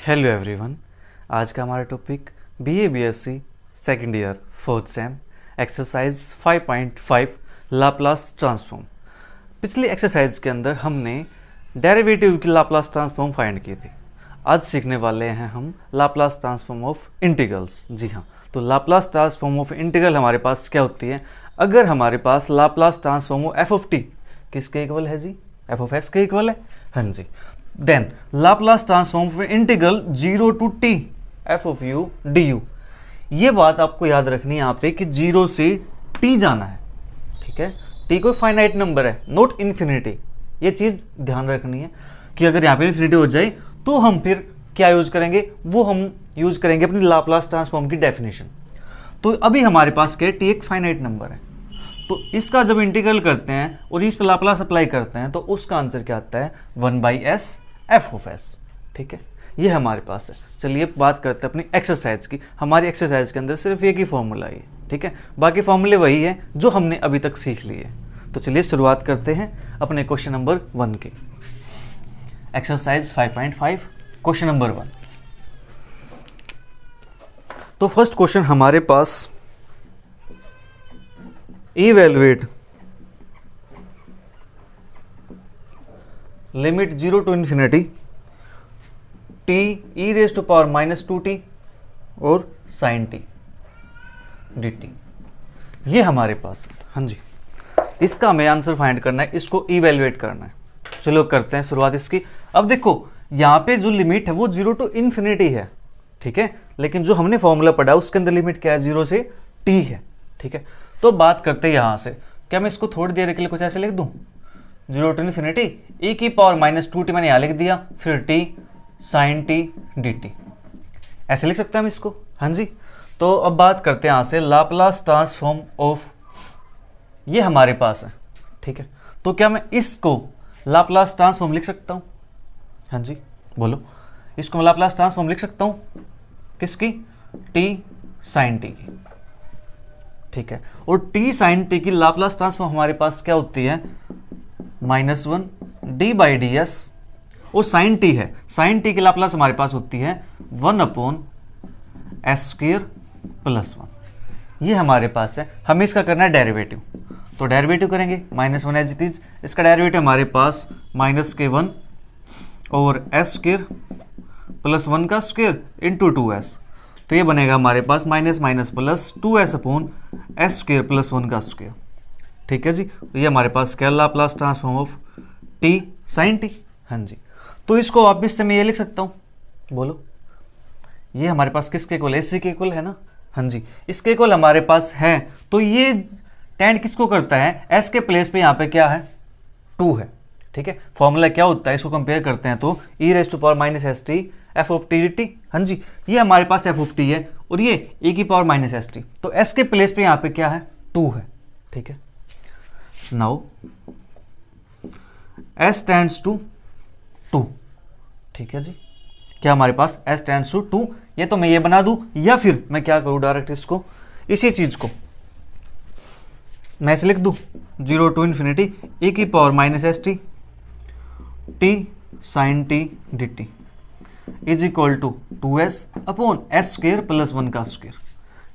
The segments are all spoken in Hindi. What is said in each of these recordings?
Hello everyone. आज का हमारा topic BA BSc second year fourth same exercise 5.5 Laplace transform. पिछली एक्सरसाइज के अंदर हमने डेरिवेटिव की लाप्लास ट्रांसफॉर्म फाइंड की थी। आज सीखने वाले हैं हम लाप्लास ट्रांसफॉर्म ऑफ इंटीग्रल्स। जी हाँ, तो लाप्लास ट्रांसफॉर्म ऑफ इंटीग्रल हमारे पास क्या होती है? अगर हमारे पास Laplace transform of F of T किसके इक्वल है जी? एफ ऑफ एस के इक्वल है। हाँ जी। Then Laplace transform of integral 0 to T F of U D U. ये बात आपको याद रखनी है यहाँ पे कि 0 से टी जाना है। ठीक है, टी कोई फाइनाइट नंबर है, नॉट इन्फिनिटी। ये चीज़ ध्यान रखनी है कि अगर यहाँ पे इन्फिनिटी हो जाए तो हम फिर क्या यूज करेंगे? वो हम यूज करेंगे अपनी लाप्लास ट्रांसफॉर्म की डेफिनेशन। तो अभी हमारे पास क्या है? टी एक फाइनाइट नंबर है, तो इसका जब इंटीग्रल करते हैं और इस पर लाप्लास अप्लाई करते हैं तो उसका आंसर क्या आता है? 1/s f of S. ठीक है, ये हमारे पास है। चलिए बात करते हैं अपनी एक्सरसाइज की। हमारी एक्सरसाइज के अंदर सिर्फ एक ही फॉर्मूला है, ठीक है, बाकी फॉर्मूले वही है जो हमने अभी तक सीख लिए। तो चलिए शुरुआत करते हैं अपने क्वेश्चन नंबर 1 की। Exercise 5.5 question number 1। तो फर्स्ट क्वेश्चन हमारे पास evaluate limit 0 to infinity T E raise to power -2t और साइन टी डी टी। ये हमारे पास, हाँ जी, इसका हमें आंसर फाइंड करना है, इसको इवेलुएट करना है। चलो करते हैं शुरुआत इसकी। अब देखो यहाँ पे जो लिमिट है वो 0 टू इन्फिनिटी है, ठीक है, लेकिन जो हमने फॉर्मूला पढ़ा उसके अंदर लिमिट क्या है? 0 से t है। ठीक है, तो बात करते हैं यहाँ से। क्या मैं इसको थोड़ी देर के लिए कुछ ऐसे लिख दूँ? 0 टू इन्फिनिटी e की पावर -2t मैंने यहाँ लिख दिया, फिर t sine T D t, ऐसे लिख सकते हैं हम इसको। हाँ जी, तो अब बात करते हैं यहाँ से लाप्लास ट्रांसफॉर्म ऑफ, ये हमारे पास है। ठीक है, तो क्या मैं इसको लाप्लास ट्रांसफॉर्म लिख सकता हूँ? हाँ जी बोलो, इसको मैं लाप्लास ट्रांसफॉर्म लिख सकता हूँ किसकी? t साइन टी की। ठीक है, और t साइन टी की लाप्लास ट्रांसफॉर्म हमारे पास क्या होती है? -1 d/ds, और साइन टी है, साइन टी की लाप्लास हमारे पास होती है 1/s² + 1। ये हमारे पास है। हमें इसका करना है डेरिवेटिव, तो डेरिवेटिव करेंगे -1 एज इट इज। इसका डेरिवेटिव हमारे पास -k1 और s² + 1 का स्क्वायर इंटू 2s, तो ये बनेगा हमारे पास -2s अपॉन s² + 1 का स्क्वायर। ठीक है जी, तो ये हमारे पास क्या? Laplace transform of t sine t. हाँ जी, तो इसको वापिस से मैं ये लिख सकता हूँ, बोलो, ये हमारे पास किसके इक्वल है? इसी के इक्वल है ना। हाँ जी, इसके इक्वल हमारे पास है, तो ये टेंड किसको करता है? s के प्लेस पे यहाँ पे क्या है? 2 है। ठीक है, फॉर्मूला क्या होता है? इसको कंपेयर करते हैं तो e raise to power -st f of T D t. हाँ जी, ये हमारे पास एफ ऑफ टी है और ये e की पावर -st, तो s के प्लेस पे यहाँ पे क्या है? 2 है। ठीक है, नाउ s टेंड्स टू 2। ठीक है जी, क्या हमारे पास s टेंड्स टू 2? ये तो मैं ये बना दूं, या फिर मैं क्या करूं? डायरेक्ट इसको, इसी चीज को मैं ऐसे लिख दूं, 0 टू इन्फिनिटी e की power -st t sine T D t is equal to 2s upon s² + 1 का स्क्वायर।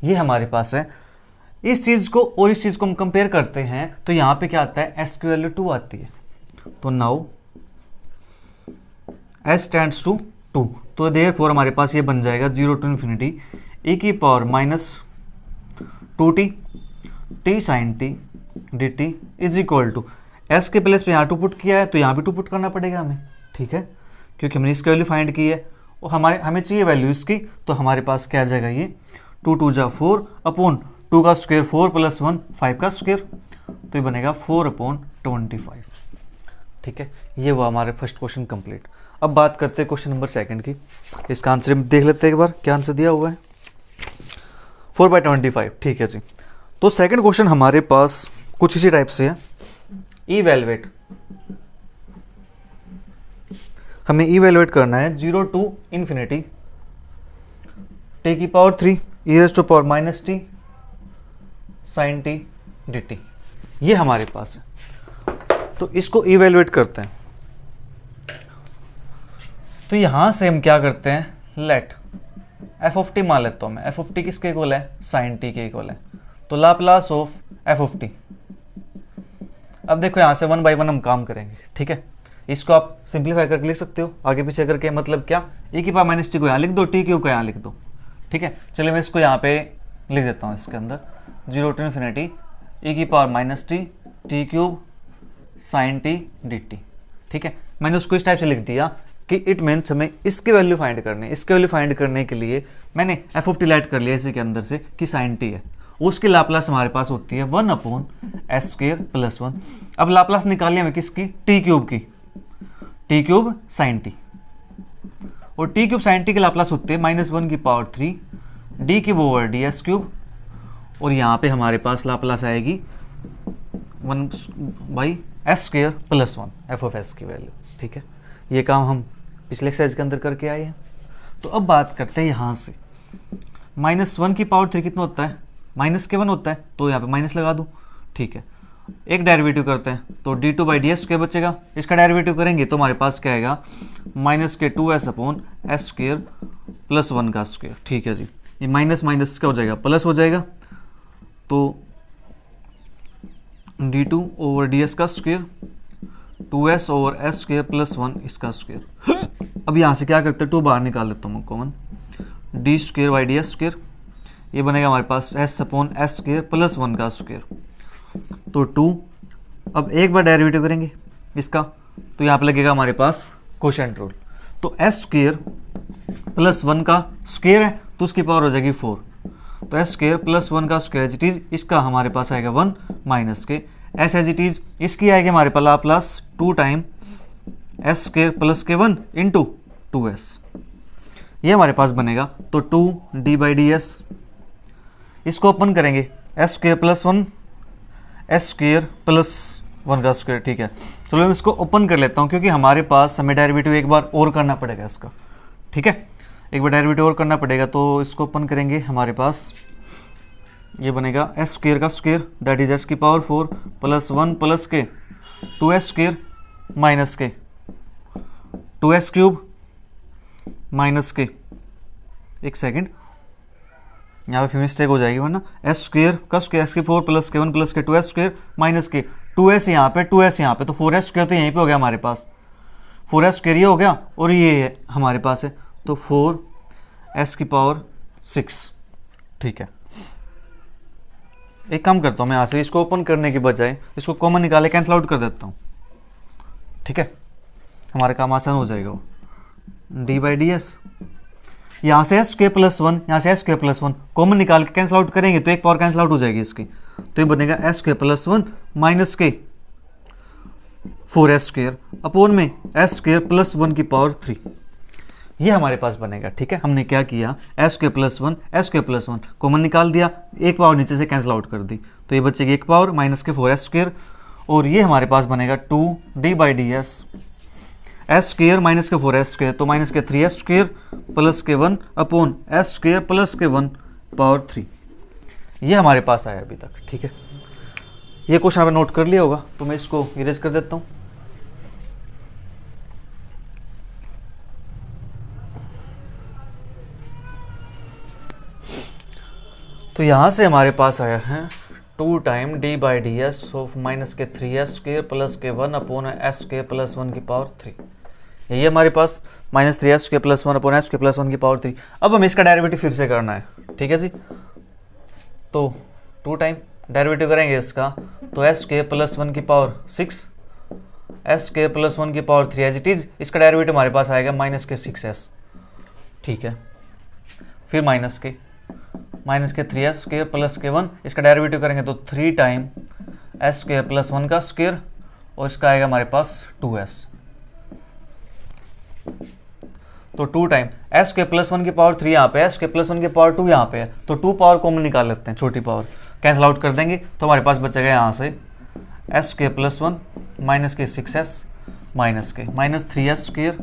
ये हमारे पास है। इस चीज को और इस चीज को हम कंपेयर करते हैं तो यहाँ पे क्या आता है? s की वैल्यू 2 आती है, तो नाउ s टेंड्स टू 2, तो देयरफॉर हमारे पास ये बन जाएगा 0 टू इन्फिनिटी e की power -2t t sine T D t is equal to, s के प्लेस पे यहाँ 2 पुट किया है तो यहाँ भी 2 पुट करना पड़ेगा हमें। ठीक है, क्योंकि हमने इसकी वैल्यू फाइंड की है और हमें चाहिए वैल्यू इसकी, तो हमारे पास क्या आ जाएगा? ये 2 2 जा 4 अपॉन 2 का स्क्वायर 4 + 1 5 का स्क्वायर, तो ये बनेगा 4/25। ठीक है, ये वो हमारे फर्स्ट क्वेश्चन कंप्लीट। अब बात करते हैं क्वेश्चन नंबर 2 की। इसका आंसर हम देख लेते हैं एक बार, क्या आंसर दिया हुआ है? 4/25। ठीक है जी, तो सेकंड क्वेश्चन हमारे पास कुछ इसी टाइप से है। इवेलुएट, हमें इवेलुएट करना है 0 टू इन्फिनिटी t की power 3 e raise to power -t sine T D t. ये हमारे पास है, तो इसको इवेलुएट करते हैं। तो यहां से हम क्या करते हैं? लेट एफ ऑफ टी मान लेता हूँ मैं, एफ ऑफ टी किसके इक्वल है, साइन टी के इक्वल है, तो Laplace of F of T. अब देखो यहाँ से 1 बाई 1 हम काम करेंगे, ठीक है। इसको आप सिंप्लीफाई करके लिख सकते हो आगे पीछे करके, मतलब क्या, e की पावर माइनस टी को यहाँ लिख दो, टी क्यूब को यहाँ लिख दो, ठीक है। चलिए मैं इसको यहाँ पे लिख देता हूँ, इसके अंदर 0 टू इन्फिनिटी e की power minus t t cube sine T D t, ठीक है। मैंने उसको इस टाइप से लिख दिया कि इट मीन्स हमें इसकी वैल्यू फाइंड करनी है। इसके वैल्यू फाइंड करने के लिए मैंने एफ ऑफ टी लाइट कर लिया इसी के अंदर से कि साइन टी है, उसकी लाप्लास हमारे पास होती है 1 अपॉन एस स्क्वायर प्लस 1। अब लाप्लास निकालिए हमें किसकी, टी क्यूब की, टी क्यूब साइन टी, और टी क्यूब साइन टी की लाप्लास होती है -1 की power 3 D cube over D S cube, और यहाँ पे हमारे पास लाप्लास आएगी 1 by S square plus 1 F of एस की वैल्यू, ठीक है। ये काम हम पिछले एक्सरसाइज के अंदर करके आए हैं। तो अब बात करते हैं यहाँ से, -1 की पावर 3 कितना होता है, -1 होता है, तो यहाँ पे माइनस लगा दूँ, ठीक है। एक डेरिवेटिव करते हैं तो D two by D S square बचेगा, इसका डेरिवेटिव करेंगे तो हमारे पास क्या आएगा, -2s upon S square plus 1 का स्क्वायर, ठीक है जी। ये माइनस माइनस क्या हो जाएगा, प्लस हो जाएगा, तो d2 ओवर ds का square 2s over s square plus 1 इसका स्क्वायर। अब यहाँ से क्या करते हैं, 2 बाहर निकाल लेता हूँ मैं common, D square by D S square, ये बनेगा हमारे पास s upon S square plus 1 का स्क्वायर, तो 2। अब एक बार डेरिवेटिव करेंगे इसका तो यहाँ पे लगेगा हमारे पास कोशेंट रूल, तो s स्क्वायर प्लस 1 का स्क्वायर है तो उसकी पावर हो जाएगी 4, तो एस स्क्वायर प्लस 1 का स्क्वायर एज इट इज, इसका हमारे पास आएगा 1 माइनस के एस एज इट इज, इसकी आएगी हमारे पास Laplace 2 time S square plus के 1 इंटू 2s, ये हमारे पास बनेगा, तो 2 डी बाई डी एस, इसको ओपन करेंगे S square plus 1 S square plus 1 का स्क्वायर, ठीक है। चलो मैं इसको ओपन कर लेता हूँ क्योंकि हमारे पास हमें डेरिवेटिव एक बार और करना पड़ेगा इसका, ठीक है, एक बार डेरिवेटिव और करना पड़ेगा, तो इसको ओपन करेंगे हमारे पास ये बनेगा एस स्क्वायर का स्क्वायर दैट इज एस की पावर 4 प्लस 1 प्लस के 2s स्क्वायर माइनस के 2s क्यूब माइनस के, एक सेकेंड यहाँ पे फिर मिस्टेक हो जाएगी वरना, एस स्क्वायर का स्क्वायर एस की 4 प्लस के 1 प्लस के 2s स्क्वायर माइनस के 2s यहाँ पे 2s यहाँ पे, तो 4s स्क्वायर तो यहीं पे हो गया हमारे पास, 4s स्क्वायर ये हो गया और ये हमारे पास है, तो 4s की पावर 6, ठीक है। एक काम करता हूँ मैं यहाँ से इसको ओपन करने के बजाय इसको कॉमन निकाले कैंसिल आउट कर देता हूँ, ठीक है, हमारे काम आसान हो जाएगा। वो डी बाई डी एस, यहाँ से एस स्क्वायर प्लस 1, यहाँ से एस स्क्वायर प्लस 1 कॉमन निकाल के कैंसिल आउट करेंगे तो एक पावर कैंसिल आउट हो जाएगी इसकी, तो ये बनेगा एस स्क्वायर प्लस 1 माइनस के 4s स्क्वायर अपॉन में एस स्क्वायर प्लस 1 की पावर 3, ये हमारे पास बनेगा, ठीक है। हमने क्या किया, S square plus 1 S square plus 1 common निकाल दिया, एक पावर नीचे से कैंसिल आउट कर दी, तो ये बचेगी एक पावर माइनस के 4s स्क्वायर, और ये हमारे पास बनेगा 2 D by D S, S square minus के 4s स्क्वायर तो माइनस के 3s स्क्वायर प्लस के 1 अपॉन एस स्क्वायर प्लस के 1 पावर 3, ये हमारे पास आया अभी तक, ठीक है। ये क्वेश्चन आपने नोट कर लिया होगा तो मैं इसको इरेज कर देता हूँ। तो यहाँ से हमारे पास आया है 2 time D by D S of minus के 3s स्क्वायर प्लस के 1 अपॉन एस स्क्वायर प्लस 1 की पावर 3, यही हमारे पास minus 3s square plus 1 upon S square plus 1 की पावर 3। अब हमें इसका डेरिवेटिव फिर से करना है, ठीक है जी। तो 2 टाइम डेरिवेटिव करेंगे इसका तो एस स्क्वायर प्लस 1 की पावर 6 एस स्क्वायर प्लस 1 की पावर 3 एज इट इज, इसका डेरिवेटिव हमारे पास आएगा माइनस के 6s, ठीक है। फिर माइनस के 3s स्क्वायर प्लस के 1, इसका डेरिवेटिव करेंगे तो 3 टाइम एस स्क्वायर प्लस 1 का स्क्वायर और इसका आएगा हमारे पास 2s, तो 2 टाइम एस स्क्वायर प्लस 1 की पावर 3 यहाँ पे है, एस स्क्वायर प्लस 1 की पावर 2 यहाँ पे है, तो 2 पावर कॉमन निकाल लेते हैं, छोटी पावर कैंसिल आउट कर देंगे तो हमारे पास बचेगा यहाँ से एस स्क्वायर प्लस 1 माइनस के 6s माइनस के माइनस 3s स्क्वायर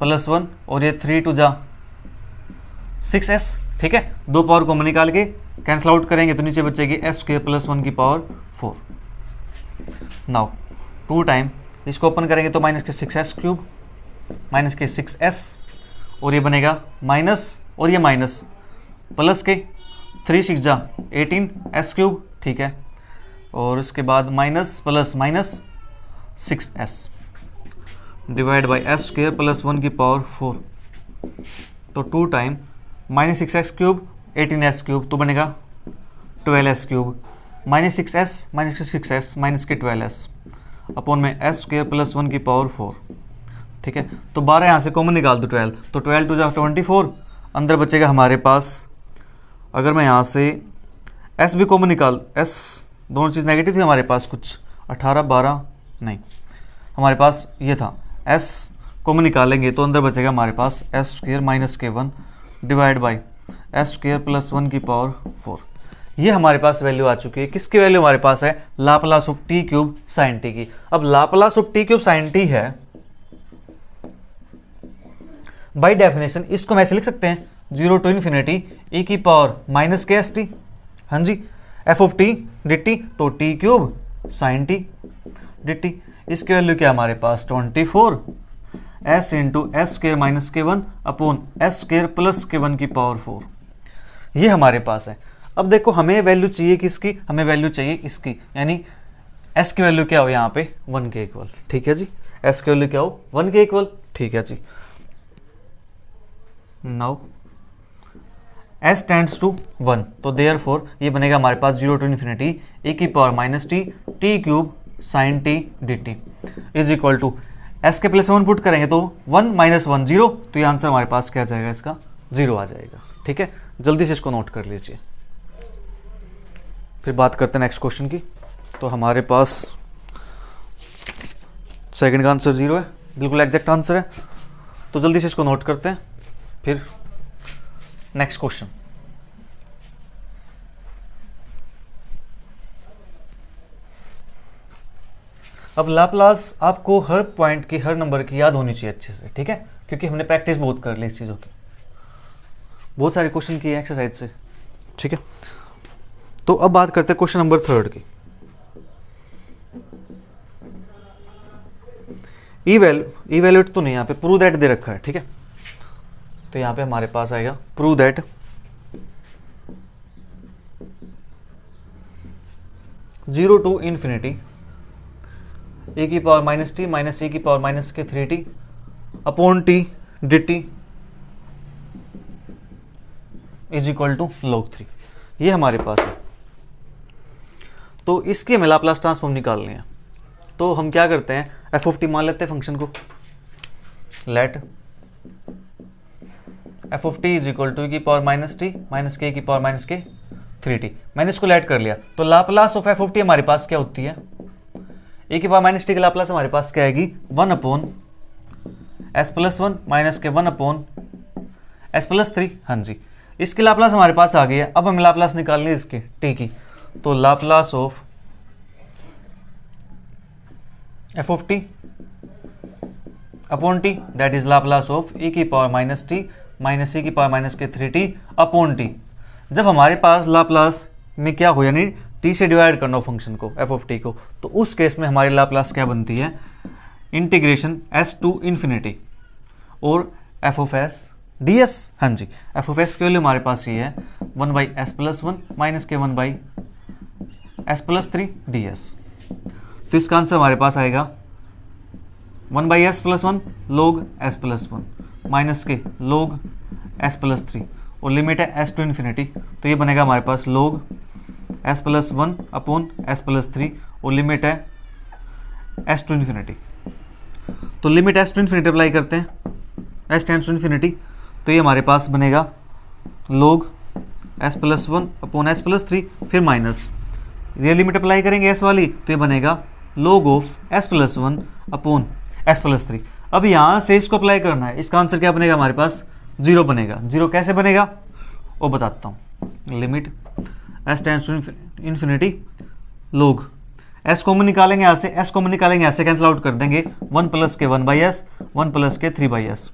प्लस 1 और ये 3 टू जा 6s, ठीक है। 2 पावर कॉमन निकाल के कैंसिल आउट करेंगे तो नीचे बचेगी एस स्क्वायर प्लस 1 की पावर 4। नाउ 2 टाइम इसको ओपन करेंगे तो माइनस के 6s क्यूब माइनस के 6s और ये बनेगा माइनस और ये माइनस प्लस के 3 6 जा 18 एस क्यूब, ठीक है। और इसके बाद minus plus minus 6s divide by S square plus 1 की पावर 4, तो 2 time minus 6x cube 18s cube, तो बनेगा 12s cube, minus 6s minus 6s minus के 12s अपॉन में एस स्क्वायर प्लस 1 की पावर 4, ठीक है। तो 12 यहाँ से कॉमन निकाल दो 12, तो 12 टू जा 24, अंदर बचेगा हमारे पास, अगर मैं यहाँ से s भी कॉमन निकाल, s दोनों चीज़ नेगेटिव थी हमारे पास, कुछ 18 12 नहीं, हमारे पास ये था, s कॉमन निकालेंगे तो अंदर बचेगा हमारे पास एस स्क्वायर माइनस के 1 divide by S square plus 1 की पावर 4। ये हमारे पास वैल्यू आ चुकी है। किसकी वैल्यू हमारे पास है? Laplace of T cube sine T की। अब Laplace of T cube sine T है, बाय डेफिनेशन इसको हम ऐसे लिख सकते हैं 0 टू इन्फिनिटी e की पावर माइनस के एस टी, हाँ जी, F of T D T, तो T cube sine T D T. इसकी वैल्यू क्या हमारे पास 24 S into S square minus के 1 अपॉन एस स्क्र प्लस के 1 की पावर 4, ये हमारे पास है। अब देखो हमें वैल्यू चाहिए किसकी? हमें वैल्यू चाहिए इसकी, यानी एस की वैल्यू क्या हो यहाँ पे 1 के इक्वल, ठीक है जी। एस की वैल्यू क्या हो 1 के इक्वल, ठीक है जी। नाउ एस टेंड्स टू 1, तो देयरफॉर ये बनेगा हमारे पास 0 टू इन्फिनिटी e की power minus t t cube sine T D t is equal to s के प्लस 1 पुट करेंगे तो 1 माइनस 1 0, तो ये आंसर हमारे पास क्या आ जाएगा? इसका 0 आ जाएगा, ठीक है। जल्दी से इसको नोट कर लीजिए, फिर बात करते हैं नेक्स्ट क्वेश्चन की। तो हमारे पास सेकंड का आंसर 0 है, बिल्कुल एग्जैक्ट आंसर है। तो जल्दी से इसको नोट करते हैं, फिर नेक्स्ट क्वेश्चन। अब लाप्लास आपको हर पॉइंट की, हर नंबर की याद होनी चाहिए अच्छे से, ठीक है, क्योंकि हमने प्रैक्टिस बहुत कर ली इस चीज़ों की, बहुत सारे क्वेश्चन किए एक्सरसाइज से, ठीक है। तो अब बात करते हैं क्वेश्चन नंबर 3 की। इवैल्यूएट तो नहीं, यहाँ पे प्रूव दैट दे रखा है, ठीक है। तो यहाँ पे हमारे पास आएगा prove that zero to infinity ए की power minus t minus e की पावर माइनस के 3t upon t D t is equal to log 3, ये हमारे पास है। तो इसकी हमें लाप्लास ट्रांसफॉर्म निकालनी है, तो हम क्या करते हैं, एफ ऑफ टी मान लेते हैं फंक्शन को, let f of t is equal to की पावर माइनस टी माइनस के की पावर माइनस के 3t। मैंने इसको लेट कर लिया, तो Laplace of F of T हमारे पास क्या होती है? ए की पावर माइनस टी की लाप्लास हमारे पास क्या आएगी? 1 अपॉन एस प्लस 1 माइनस के 1 अपॉन एस प्लस 3, हाँ जी। इसकी लाप्लास हमारे पास आ गई है। अब हमें लाप्लास निकालनी है इसके टी की, तो Laplace of F of t upon T that is Laplace of e की power minus t minus e की पावर माइनस के 3t अपॉन टी। जब हमारे पास लाप्लास में क्या हो, यानी t से डिवाइड करना हो फंक्शन को, f ऑफ t को, तो उस केस में हमारी लाप्लास क्या बनती है? इंटीग्रेशन s टू इन्फिनिटी और f ऑफ s ds, हाँ जी। f ऑफ s की वैल्यू हमारे पास ये है 1 बाई एस प्लस 1 माइनस के 1 बाई एस प्लस 3 ds। तो इसका आंसर हमारे पास आएगा 1 बाई एस प्लस 1 लोग एस प्लस 1 माइनस के लोग एस प्लस 3 और लिमिट है एस टू इन्फिनिटी, तो ये बनेगा हमारे पास log s plus 1 upon s plus 3 और लिमिट है एस टू इन्फिनिटी। तो limit s to infinity apply करते हैं, एस टेंड्स टू इन्फिनिटी, तो ये हमारे पास बनेगा लोग s plus 1 upon s plus 3 फिर माइनस, ये लिमिट अप्लाई करेंगे एस वाली, तो ये बनेगा लोग of S plus 1 upon s plus 3। अब यहाँ से इसको अप्लाई करना है, इसका आंसर क्या बनेगा हमारे पास? 0 बनेगा। 0 कैसे बनेगा वो बताता हूँ। Limit s tends to infinity log s common निकालेंगे यहाँ से, एस कॉमन निकालेंगे यहाँ से, कैंसिल आउट कर देंगे, 1 प्लस के 1 बाई एस 1 प्लस के 3 बाई एस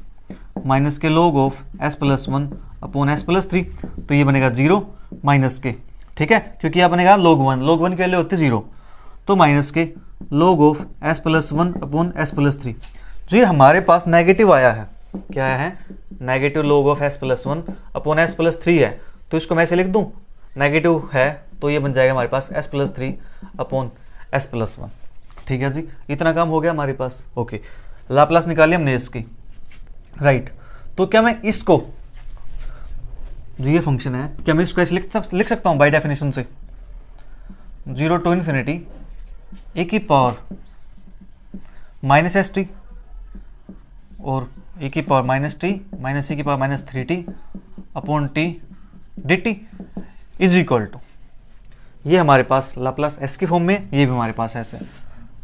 माइनस के लोग of S plus 1 upon s plus 3, तो ये बनेगा 0 माइनस के, ठीक है, क्योंकि यह बनेगा log 1, log 1 की वैल्यू होती है 0, तो माइनस के log of S plus 1 upon s plus 3। जो ये हमारे पास नेगेटिव आया है, क्या है, negative log of s plus 1 upon s plus 3 है, तो इसको मैं ऐसे लिख दूं, नेगेटिव है तो ये बन जाएगा हमारे पास s plus 3 upon s plus 1। ठीक है जी, इतना काम हो गया हमारे पास। ओके, लाप्लास निकाली हमने इसकी, राइट। तो क्या मैं इसको, जो ये फंक्शन है, क्या मैं इसको ऐसे लिख सकता हूँ बाय डेफिनेशन से, 0 टू इन्फिनिटी ए की पावर माइनस एस टी और ए की power minus t minus e की power minus 3t upon t D t is equal to, ये हमारे पास लाप्लास s की फॉर्म में, ये भी हमारे पास ऐसे,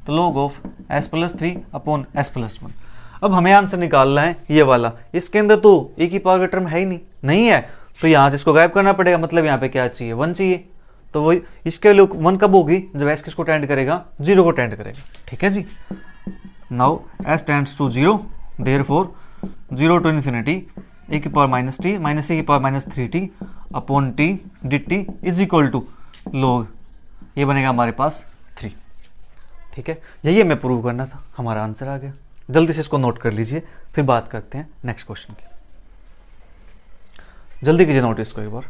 तो log of s plus 3 upon s plus 1। अब हमें आंसर निकालना है ये वाला, इसके अंदर तो e की पावर का टर्म है ही नहीं है, तो यहाँ से इसको गायब करना पड़ेगा, मतलब यहाँ पे क्या चाहिए, 1 चाहिए। तो वो इसके लिए 1 कब होगी, जब s किसको टेंड करेगा, 0 को टेंड करेगा। ठीक है जी, now s tends to 0, therefore 0 to infinity ए की power minus t minus e की power minus 3t upon t D t is equal to log, ये बनेगा हमारे पास 3। ठीक है, यही हमें प्रूव करना था, हमारा आंसर आ गया। जल्दी से इसको नोट कर लीजिए, फिर बात करते हैं नेक्स्ट क्वेश्चन की। जल्दी कीजिए नोट इसको एक बार।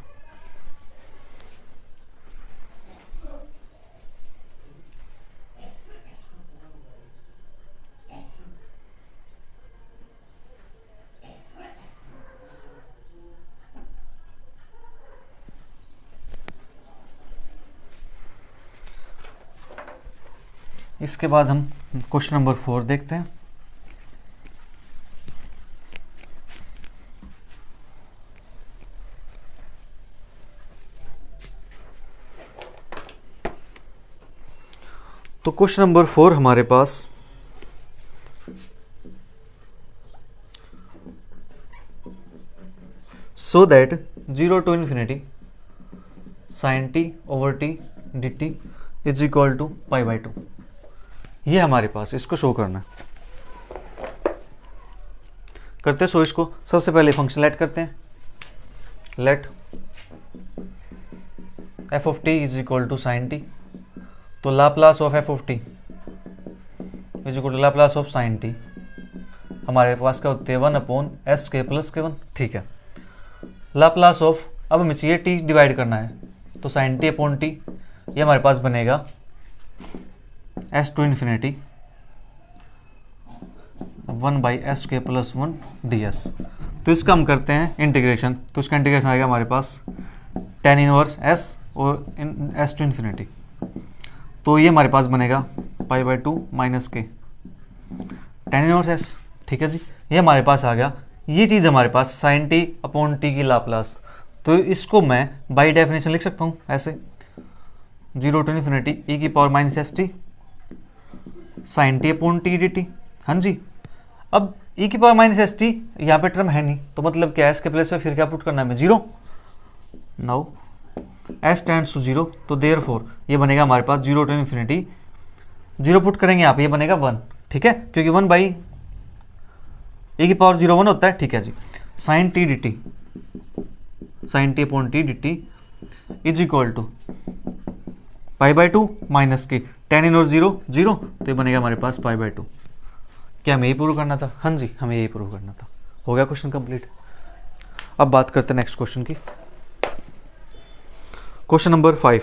इसके बाद हम क्वेश्चन नंबर 4 देखते हैं। तो क्वेश्चन नंबर 4 हमारे पास so that 0 to infinity sine t over t D t is equal to pi by 2, ये हमारे पास, इसको शो करना है। करते सो इसको, सबसे पहले फंक्शन लेट करते हैं, let f of t is equal to sine t, तो Laplace of F of t is equal to Laplace of sine t, हमारे पास क्या होते हैं 1 अपॉन एस के प्लस के 1। ठीक है, लाप्लास ऑफ, अब हमें चाहिए टी डिवाइड करना है, तो साइन टी अपॉन टी, ये हमारे पास बनेगा s to infinity 1 by s के प्लस 1 डी एस। तो इसका हम करते हैं इंटीग्रेशन, तो इसका इंटीग्रेशन आएगा हमारे पास tan इनवर्स एस और एस टू इन्फिनिटी, तो ये हमारे पास बनेगा पाई बाई 2 माइनस के tan इनवर्स एस। ठीक है जी, ये हमारे पास आ गया। ये चीज़ हमारे पास साइन टी अपॉन टी की लाप्लास, तो इसको मैं बाई डेफिनेशन लिख सकता हूँ ऐसे, 0 टू इन्फिनिटी e की power minus s t sine t upon t D t. हाँ जी, अब e की पावर माइनस एस टी यहाँ पे टर्म है नहीं, तो मतलब क्या है, इसके प्लेस पे फिर क्या पुट करना है हमें, 0। नाउ s टेंड्स टू 0, तो देयरफॉर ये बनेगा हमारे पास 0 टू इन्फिनिटी, 0 पुट करेंगे यहाँ पे, ये बनेगा 1। ठीक है, क्योंकि 1 बाई e की पावर 0 1 होता है। ठीक है जी, sine T D t, sine t upon t D t is equal to pi by 2 minus की tan इनवर्स 0 0, तो ये बनेगा हमारे पास पाई बाई 2। क्या हमें यही प्रूव करना था? हाँ जी, हमें यही प्रूव करना था। हो गया क्वेश्चन कंप्लीट। अब बात करते हैं नेक्स्ट क्वेश्चन की, क्वेश्चन नंबर 5।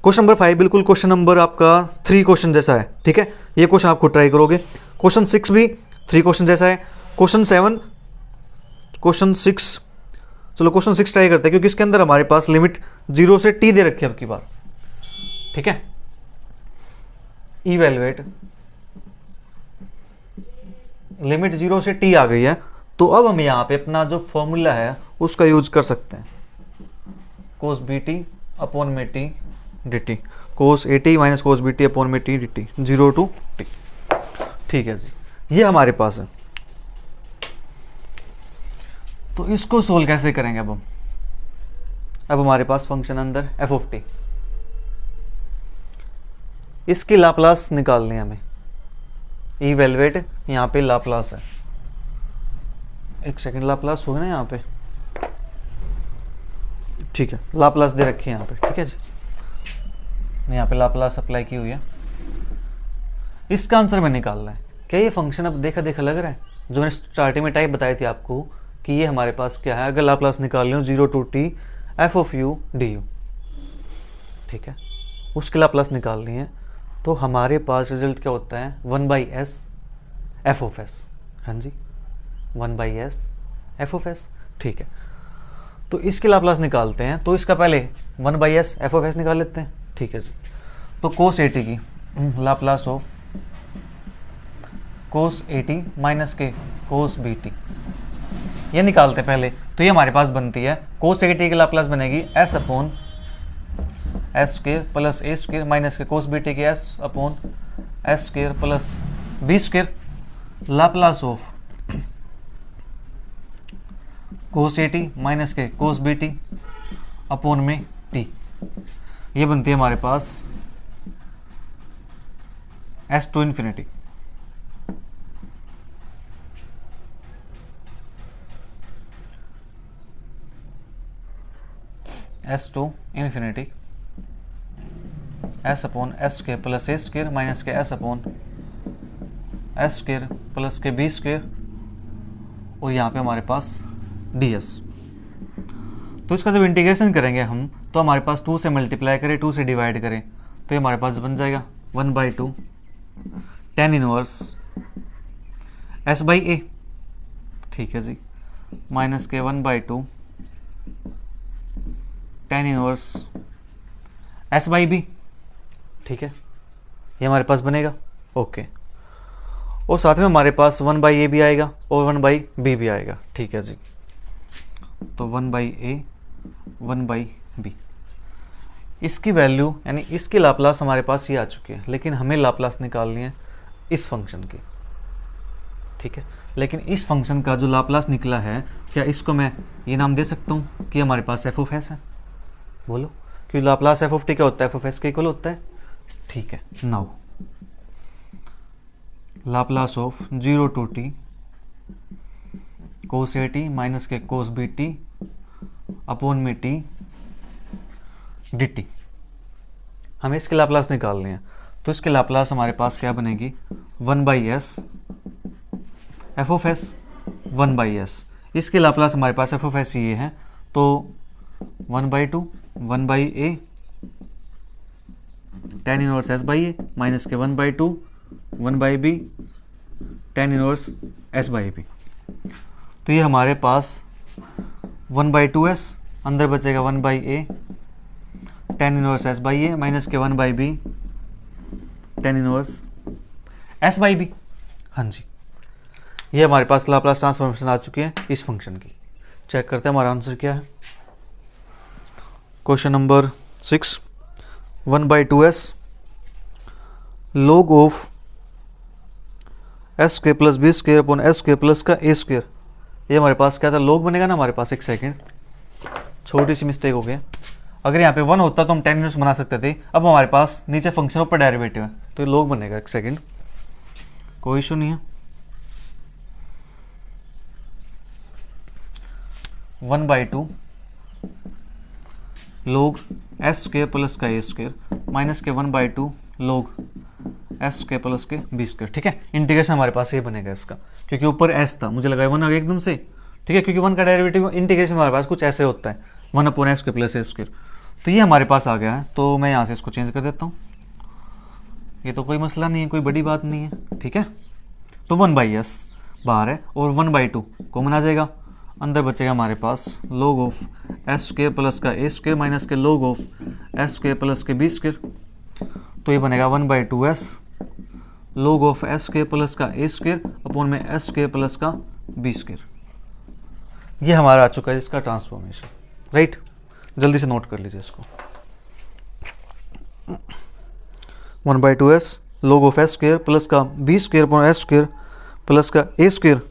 क्वेश्चन नंबर 5 बिल्कुल क्वेश्चन नंबर आपका 3 क्वेश्चन जैसा है। ठीक है, ये क्वेश्चन आप खुद ट्राई करोगे। क्वेश्चन 6 भी 3 क्वेश्चन जैसा है। क्वेश्चन 7, क्वेश्चन 6, चलो क्वेश्चन 6 ट्राई करते हैं, क्योंकि इसके अंदर हमारे पास लिमिट 0 से t दे रखी है अब की बार। ठीक है, इवेलुएट लिमिट 0 से t आ गई है, तो अब हम यहाँ पे अपना जो फॉर्मूला है उसका यूज कर सकते हैं, कोस बी टी अपॉन में t D t, cos a t minus cos b t upon में t D t, 0 to t. ठीक है जी, ये हमारे पास है। तो इसको सोल्व कैसे करेंगे अब हम? अब हमारे पास फंक्शन अंदर एफ ऑफ टी, इसकी लाप्लास निकालनी है हमें। इवेलुएट यहाँ पे लाप्लास है, एक सेकंड, लाप्लास होगा ना यहाँ पे। ठीक है, लाप्लास दे रखी है यहाँ पे। ठीक है जी, यहाँ पे लाप्लास अप्लाई की हुई है। इसका आंसर में निकालना है। क्या ये फंक्शन अब देखा देखा लग रहा है? जो मैंने स्टार्टिंग में टाइप बताई थी आपको कि ये हमारे पास क्या है, अगर लाप्लास निकाल लूँ 0 to t F of U D you, ठीक है, उसकी लाप्लास निकालनी है, तो हमारे पास रिजल्ट क्या होता है 1/s एफ ऑफ एस। हाँ जी, 1/s एफ ऑफ एस, ठीक है। तो इसकी लाप्लास निकालते हैं, तो इसका पहले 1/s एफ ऑफ एस निकाल लेते हैं, ठीक है जी। तो cos 80 की लाप्लास ऑफ cos 80 माइनस के cos bt, ये निकालते हैं पहले। तो ये हमारे पास बनती है cos 80 की लाप्लास बनेगी s upon s square plus a square minus के cos bt की s upon s square plus b square, Laplace of cos 80 minus के cos bt अपॉन में t, ये बनती है हमारे पास s to infinity. s to infinity s upon s square plus a square minus के s upon s square plus के बी स्क्र, और यहाँ पे हमारे पास ds। तो इसका जब इंटीग्रेशन करेंगे हम, तो हमारे पास 2 से मल्टीप्लाई करें, 2 से डिवाइड करें, तो ये हमारे पास बन जाएगा 1/2 tan इनवर्स s/a, ठीक है जी, माइनस के 1/2 tan इनवर्स s/b, ठीक है, ये हमारे पास बनेगा। ओके, और साथ में हमारे पास 1/a भी आएगा और 1/b भी आएगा, ठीक है जी। तो 1/a 1/b, इसकी वैल्यू यानी इसकी लाप्लास हमारे पास ये आ चुकी है, लेकिन हमें लाप्लास निकालनी है इस फंक्शन की, ठीक है। लेकिन इस फंक्शन का जो लाप्लास निकला है, क्या इसको मैं ये नाम दे सकता हूँ कि हमारे पास एफ ऑफ एस है? बोलो, कि लाप्लास एफ ऑफ टी क्या होता है? एफ ऑफ एस के इक्वल होता है, ठीक है। Now Laplace of 0 to t cos 80 minus के cos bt अपॉन में t dt, हमें इसकी लाप्लास निकालनी है। तो इसकी लाप्लास हमारे पास क्या बनेगी 1/s f of S 1/s, इसकी लाप्लास हमारे पास एफ ऑफ एस ये है, तो 1/2 1/a tan inverse s/a minus के 1/2 1/b tan इनवर्स s/b। तो ये हमारे पास 1/2s, अंदर बचेगा 1/a tan inverse s/a minus के 1/b tan इनवर्स s/b। हाँ जी, ये हमारे पास लाप्लास ट्रांसफॉर्मेशन आ चुकी है इस फंक्शन की। चेक करते हैं हमारा आंसर क्या है। Question number 6, 1/2s log of s square plus b square upon S square plus का ए स्क्वायर, ये हमारे पास क्या था? लॉग बनेगा ना हमारे पास। एक सेकेंड, छोटी सी मिस्टेक हो गई। अगर यहाँ पे 1 होता तो हम tan इनवर्स बना सकते थे, अब हमारे पास नीचे फंक्शन ऊपर डेरिवेटिव है, तो ये लॉग बनेगा। एक सेकेंड, कोई इशू नहीं है। 1/2 log एस स्क्वायर प्लस का ए स्क्वायर माइनस के 1/2 log एस स्क्वायर प्लस के बी स्क्वायर, ठीक है। इंटीग्रेशन हमारे पास ये बनेगा इसका, क्योंकि ऊपर एस था, मुझे लगा 1 आ गया एकदम से, ठीक है, क्योंकि 1 का डेरिवेटिव इंटीग्रेशन हमारे पास कुछ ऐसे होता है 1 upon S square plus a square. तो ये हमारे पास आ गया है, तो मैं यहाँ से इसको चेंज कर देता हूँ। ये तो कोई मसला नहीं है, कोई बड़ी बात नहीं है, ठीक है। तो 1/s बाहर है और 1/2 कॉमन आ जाएगा, अंदर बचेगा हमारे पास log of s square plus का ए स्क्वायर माइनस के log of s square plus के बी स्क्वायर। तो ये बनेगा 1/2s log of s square plus का ए स्क्वायर अपॉन में एस स्क्वायर प्लस का बी स्क्वायर। ये हमारा आ चुका है इसका ट्रांसफॉर्मेशन, राइट। जल्दी से नोट कर लीजिए इसको। 1/2s log of s square plus का b square upon S square plus का ए स्क्वायर।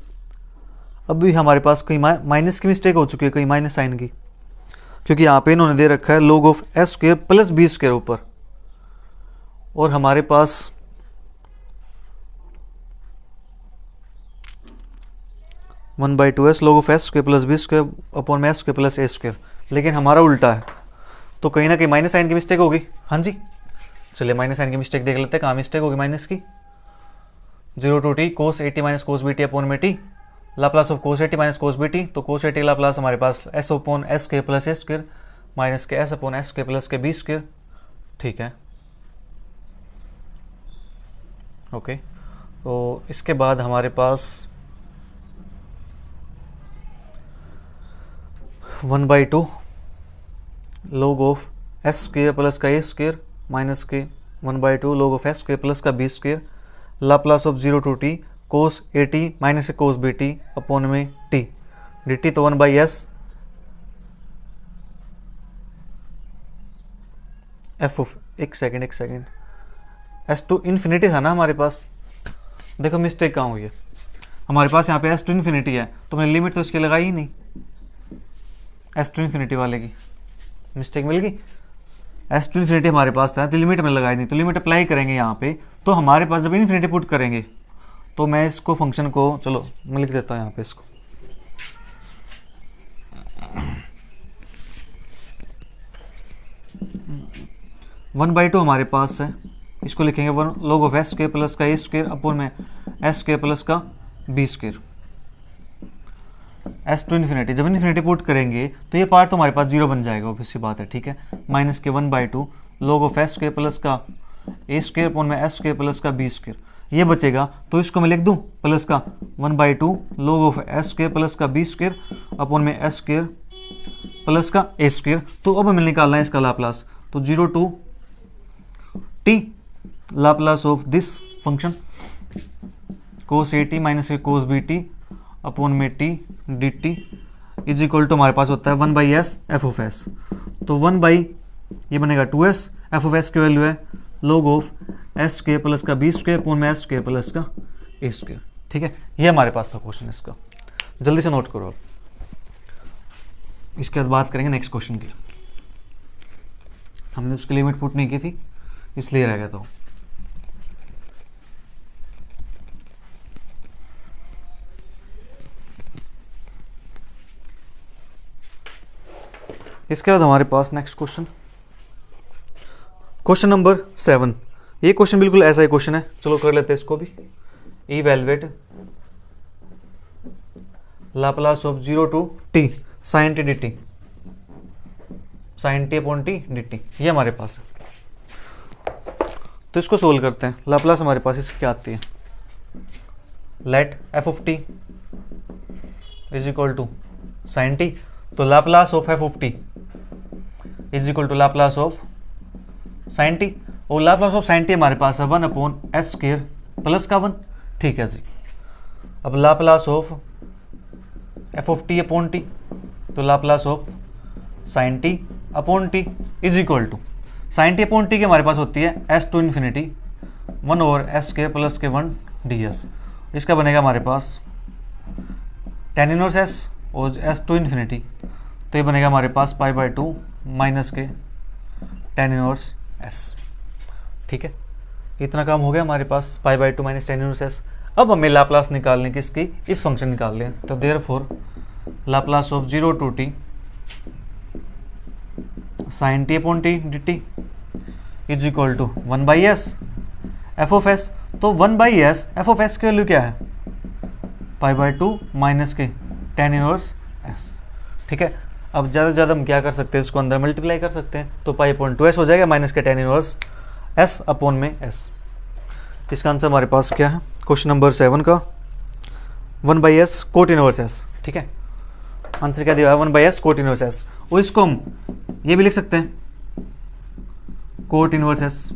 अब भी हमारे पास कहीं माइनस की मिस्टेक हो चुकी है, कहीं माइनस साइन की, क्योंकि यहाँ पे इन्होंने दे रखा है log of s square plus b square ऊपर, और हमारे पास 1/2s log of s square plus b square upon में s square plus a square, लेकिन हमारा उल्टा है, तो कहीं ना कहीं माइनस साइन की मिस्टेक होगी। हाँ जी, चलिए माइनस साइन की मिस्टेक देख लेते हैं, कहाँ मिस्टेक होगी माइनस की। 0 to t cos a t minus cos b t upon में t, Laplace of cos a t minus cos b t, तो कोस ए टी लाप्लास हमारे पास एस अपॉन एस के प्लस ए स्क्र माइनस के एस अपॉन एस के प्लस के बी स्क्र। ठीक है, ओके। तो इसके बाद हमारे पास 1/2 log of s square plus का ए स्क्र माइनस के 1/2 log of s square plus का b square, Laplace of 0 to t cos a t minus cos b t upon में टी डी टी, तो 1/s एफ ऑफ एक सेकेंड एस टू इन्फिनिटी था ना हमारे पास, देखो मिस्टेक कहाँ हुई है, हमारे पास यहाँ पे एस टू इन्फिनिटी है तो मैंने लिमिट तो इसकी लगाई ही नहीं, एस टू इन्फिनिटी वाले की मिस्टेक मिल गई। एस टू इन्फिनिटी हमारे पास था तो लिमिट में लगाई नहीं, तो लिमिट अप्लाई करेंगे यहाँ पे, तो हमारे पास जब इन्फिनिटी पुट करेंगे तो मैं इसको फंक्शन को, चलो मैं लिख देता हूँ यहाँ पे इसको, वन बाई टू हमारे पास है, इसको लिखेंगे 1 log of s square plus का ए स्क्र अपॉन में एस स्क्र प्लस का b square, s to infinity. जब इन्फिनिटी पुट करेंगे तो ये पार्ट तो हमारे पास 0 बन जाएगा, ऑब्वियस सी बात है, ठीक है। माइनस के 1/2 log of s square plus का ए स्क्र अपॉन में एस स्क्र प्लस का बी स्क्र, ये बचेगा तो इसको मैं लिख दूं प्लस का 1/2 log of s square plus का बी स्क्र अपॉन में एस स्क्र प्लस का ए स्क्र। तो अब हमें निकालना है इसका लाप्लास, तो 0 to t Laplace of this function cos a t minus cos b t upon में t D t is equal to हमारे पास होता है 1/s एफ ऑफ एस, तो 1 ये बनेगा 2s, एफ ऑफ एस की वैल्यू है log of s square plus का बी स्क्र अपॉन में एस स्क्र प्लस का ए स्क्र। ठीक है, ये हमारे पास था क्वेश्चन इसका, जल्दी से नोट करो। इसके बाद बात करेंगे नेक्स्ट क्वेश्चन की, हमने उसकी लिमिट पुट नहीं की थी इसलिए रह गया था। इसके बाद हमारे पास नेक्स्ट क्वेश्चन, क्वेश्चन नंबर 7। ये क्वेश्चन बिल्कुल ऐसा ही क्वेश्चन है, चलो कर लेते हैं इसको भी। Evaluate Laplace of 0 to t sine T D t, sine t upon t D t, ये हमारे पास है। तो इसको सोल्व करते हैं। लाप्लास हमारे पास इसकी क्या आती है, let f of t is equal to sine t, तो Laplace of F of t is equal to Laplace of sine t, और लाप्लास ऑफ साइन टी हमारे पास है 1 अपॉन एस स्क्र प्लस का 1। ठीक है जी, अब Laplace of F of t upon t, तो Laplace of sine t upon t is equal to sine t upon t की हमारे पास होती है s to infinity 1 over s square plus के 1 डी एस, इसका बनेगा हमारे पास tan इनवर्स एस और एस टू इन्फिनिटी, तो ये बनेगा हमारे पास π/2 माइनस के tan इनवर्स एस। ठीक है, इतना काम हो गया हमारे पास, π/2 माइनस tan इनवर्स एस। अब हमें लाप्लास निकालने की इसकी, इस फंक्शन निकाल लें, तो therefore Laplace of 0 to t sine t upon t D t is equal to 1/s f of एस, तो 1/s एफ ऑफ एस की वैल्यू क्या है, π/2 माइनस के tan इनवर्स एस। ठीक है, अब ज़्यादा से ज़्यादा हम क्या कर सकते हैं, इसको अंदर मल्टीप्लाई कर सकते हैं, तो π/2s हो जाएगा माइनस के tan इनवर्स s अपॉन में s। इसका आंसर हमारे पास क्या है, क्वेश्चन नंबर 7 का 1/s कोट इनवर्स s। ठीक है, आंसर क्या दिया है, 1/s कोट इनवर्स s, और इसको हम ये भी लिख सकते हैं कोट इनवर्स s।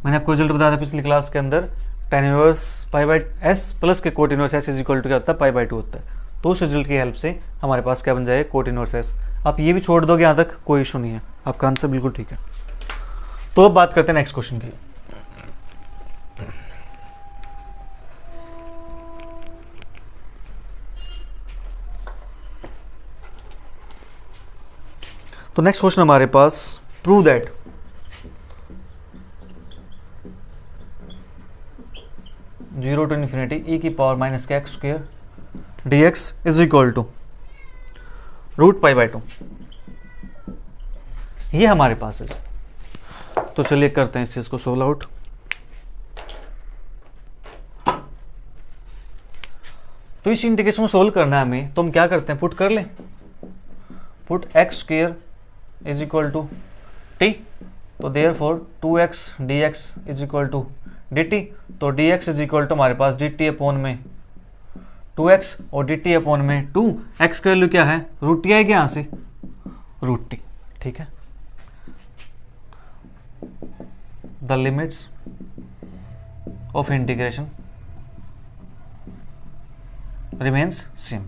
मैंने आपको रिजल्ट बताया था पिछली क्लास के अंदर, tan इनवर्स π/s प्लस के cot inverse s is equal to क्या होता है, π/2 होता है। तो उस रिजल्ट की हेल्प से हमारे पास क्या बन जाएगा, कोट इनवर्स s। आप ये भी छोड़ दोगे यहाँ तक, कोई इशू नहीं है, आपका आंसर बिल्कुल ठीक है। तो अब बात करते हैं नेक्स्ट क्वेश्चन की। तो नेक्स्ट क्वेश्चन हमारे पास, prove that zero to infinity e की पावर माइनस के x square d x is equal to root π/2, ये हमारे पास है। तो चलिए करते हैं इस चीज को सोल्व आउट। तो इस इंटीग्रेशन को सोल्व करना है हमें, तो हम क्या करते हैं, पुट कर लें, put x square is equal to t, तो therefore 2x dx is equal to dt, तो dx इज इक्वल टू हमारे पास dt अपॉन में 2x और dt अपॉन में 2, x का वैल्यू क्या है, रूट टी आएगी यहाँ से, रूट टी, ठीक है। The limits of integration remains same.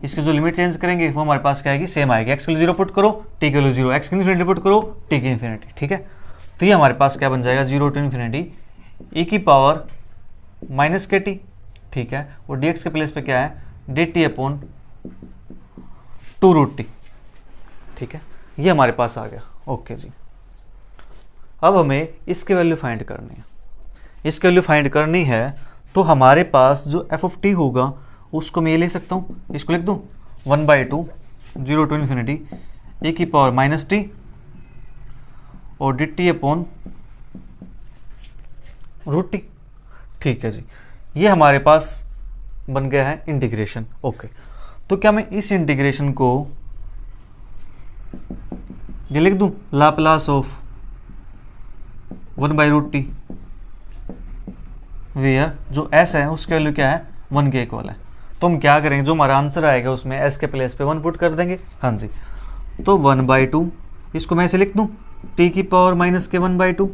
इसकी जो लिमिट चेंज करेंगे वो हमारे पास क्या आएगी, सेम आएगी। एक्स के लिए 0 पुट करो, टी के लिए 0, एक्स की इन्फिनिटी पुट करो, टी की इन्फिनिटी, ठीक है। तो ये हमारे पास क्या बन जाएगा, 0 टू इन्फिनिटी e की पावर माइनस के टी, ठीक है। और dx के प्लेस पे क्या है, d t upon 2 root t, ठीक है। ये हमारे पास आ गया, ओके जी। अब हमें इसके वैल्यू फाइंड करनी है। इसकी वैल्यू फाइंड करनी है तो हमारे पास जो एफ ऑफ टी होगा उसको मैं ये ले सकता हूँ, इसको लिख दूँ 1/2 0 टू इन्फिनिटी ए की पावर माइनस टी और d t upon root t, ठीक है जी। ये हमारे पास बन गया है इंटीग्रेशन, ओके। तो क्या मैं इस इंटीग्रेशन को ये लिख दूँ, लाप्लास ऑफ 1/√t, वेयर जो s है उसकी वैल्यू क्या है, 1 के इक्वल है। तो हम क्या करेंगे, जो हमारा आंसर आएगा उसमें s के प्लेस पे 1 पुट कर देंगे, हाँ जी। तो 1/2 इसको मैं ऐसे लिख दूँ, t की पावर माइनस के 1/2।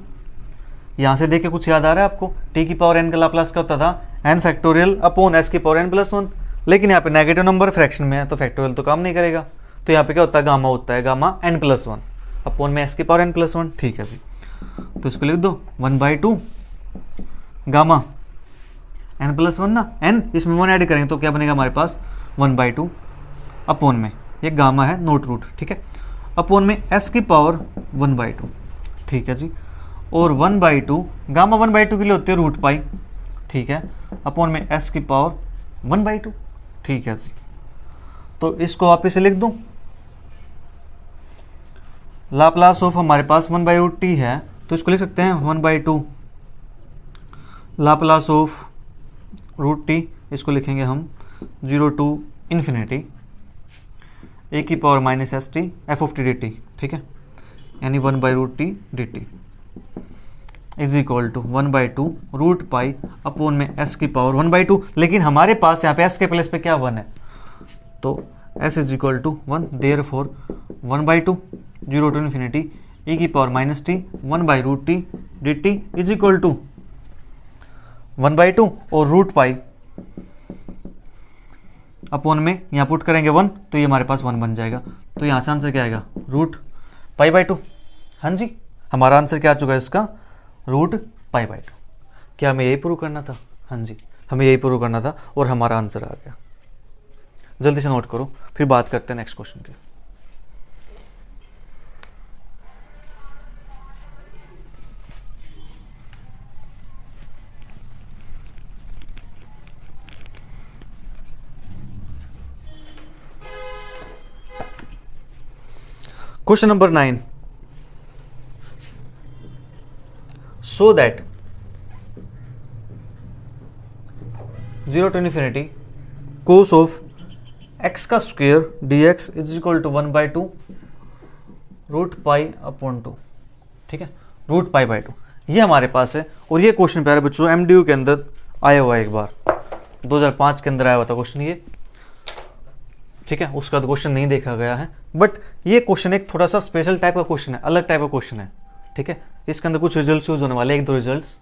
यहाँ से देख के कुछ याद आ रहा है आपको, t की पावर n का लाप्लास क्या होता था, n फैक्टोरियल अपॉन s की पावर n+1, लेकिन यहाँ पे नेगेटिव नंबर फ्रैक्शन में है तो फैक्टोरियल तो काम नहीं करेगा। तो यहाँ पे क्या होता है, गामा होता है, गामा n+1 अपॉन में s की पावर n+1, ठीक है जी। तो इसको लिख दो 1/2 गामा n+1 ना, n इसमें 1 ऐड करेंगे तो क्या बनेगा हमारे पास 1/2 अपॉन में, ये गामा है नोट रूट, ठीक है, अपॉन में s की पावर 1/2, ठीक है जी। और 1/2 गामा 1/2 के लिए होते हैं रूट पाई, ठीक है, अपॉन में s की पावर 1/2, ठीक है जी। तो इसको वापस से लिख दूं, लाप्लास ऑफ हमारे पास 1/√t है तो इसको लिख सकते हैं 1/2 लाप्लास ऑफ रूट टी, इसको लिखेंगे हम 0 टू इन्फिनिटी ए की power minus s t F of T D t, ठीक है, यानी 1/√t d t is equal to 1/2 root pi upon में s की पावर 1/2, लेकिन हमारे पास यहाँ पे s के प्लेस पे क्या 1 है, तो s is equal to 1, therefore 1/2 0 to infinity e की power minus t 1/√t d t is equal to 1/2 और रूट पाई अपॉन में यहाँ पुट करेंगे 1 तो ये हमारे पास 1 बन जाएगा। तो यहाँ से आंसर क्या आएगा, रूट पाई/2, हाँ जी। हमारा आंसर क्या आ चुका है इसका, रूट पाई/2। क्या हमें यही प्रूव करना था, हाँ जी, हमें यही प्रूव करना था और हमारा आंसर आ गया। जल्दी से नोट करो, फिर बात करते हैं नेक्स्ट क्वेश्चन की। Question number 9. So that 0 to infinity cos of x का square dx is equal to 1/2 root pi upon 2, ठीक है, रूट पाई/2 ये हमारे पास है। और ये क्वेश्चन प्यारे बच्चों MDU के अंदर आया हुआ है, एक बार 2005 के अंदर आया हुआ था क्वेश्चन ये, ठीक है। उसका क्वेश्चन नहीं देखा गया है, बट ये क्वेश्चन एक थोड़ा सा स्पेशल टाइप का क्वेश्चन है, अलग टाइप का क्वेश्चन है, ठीक है। इसके अंदर कुछ रिजल्ट्स यूज होने वाले, 1-2 रिजल्ट्स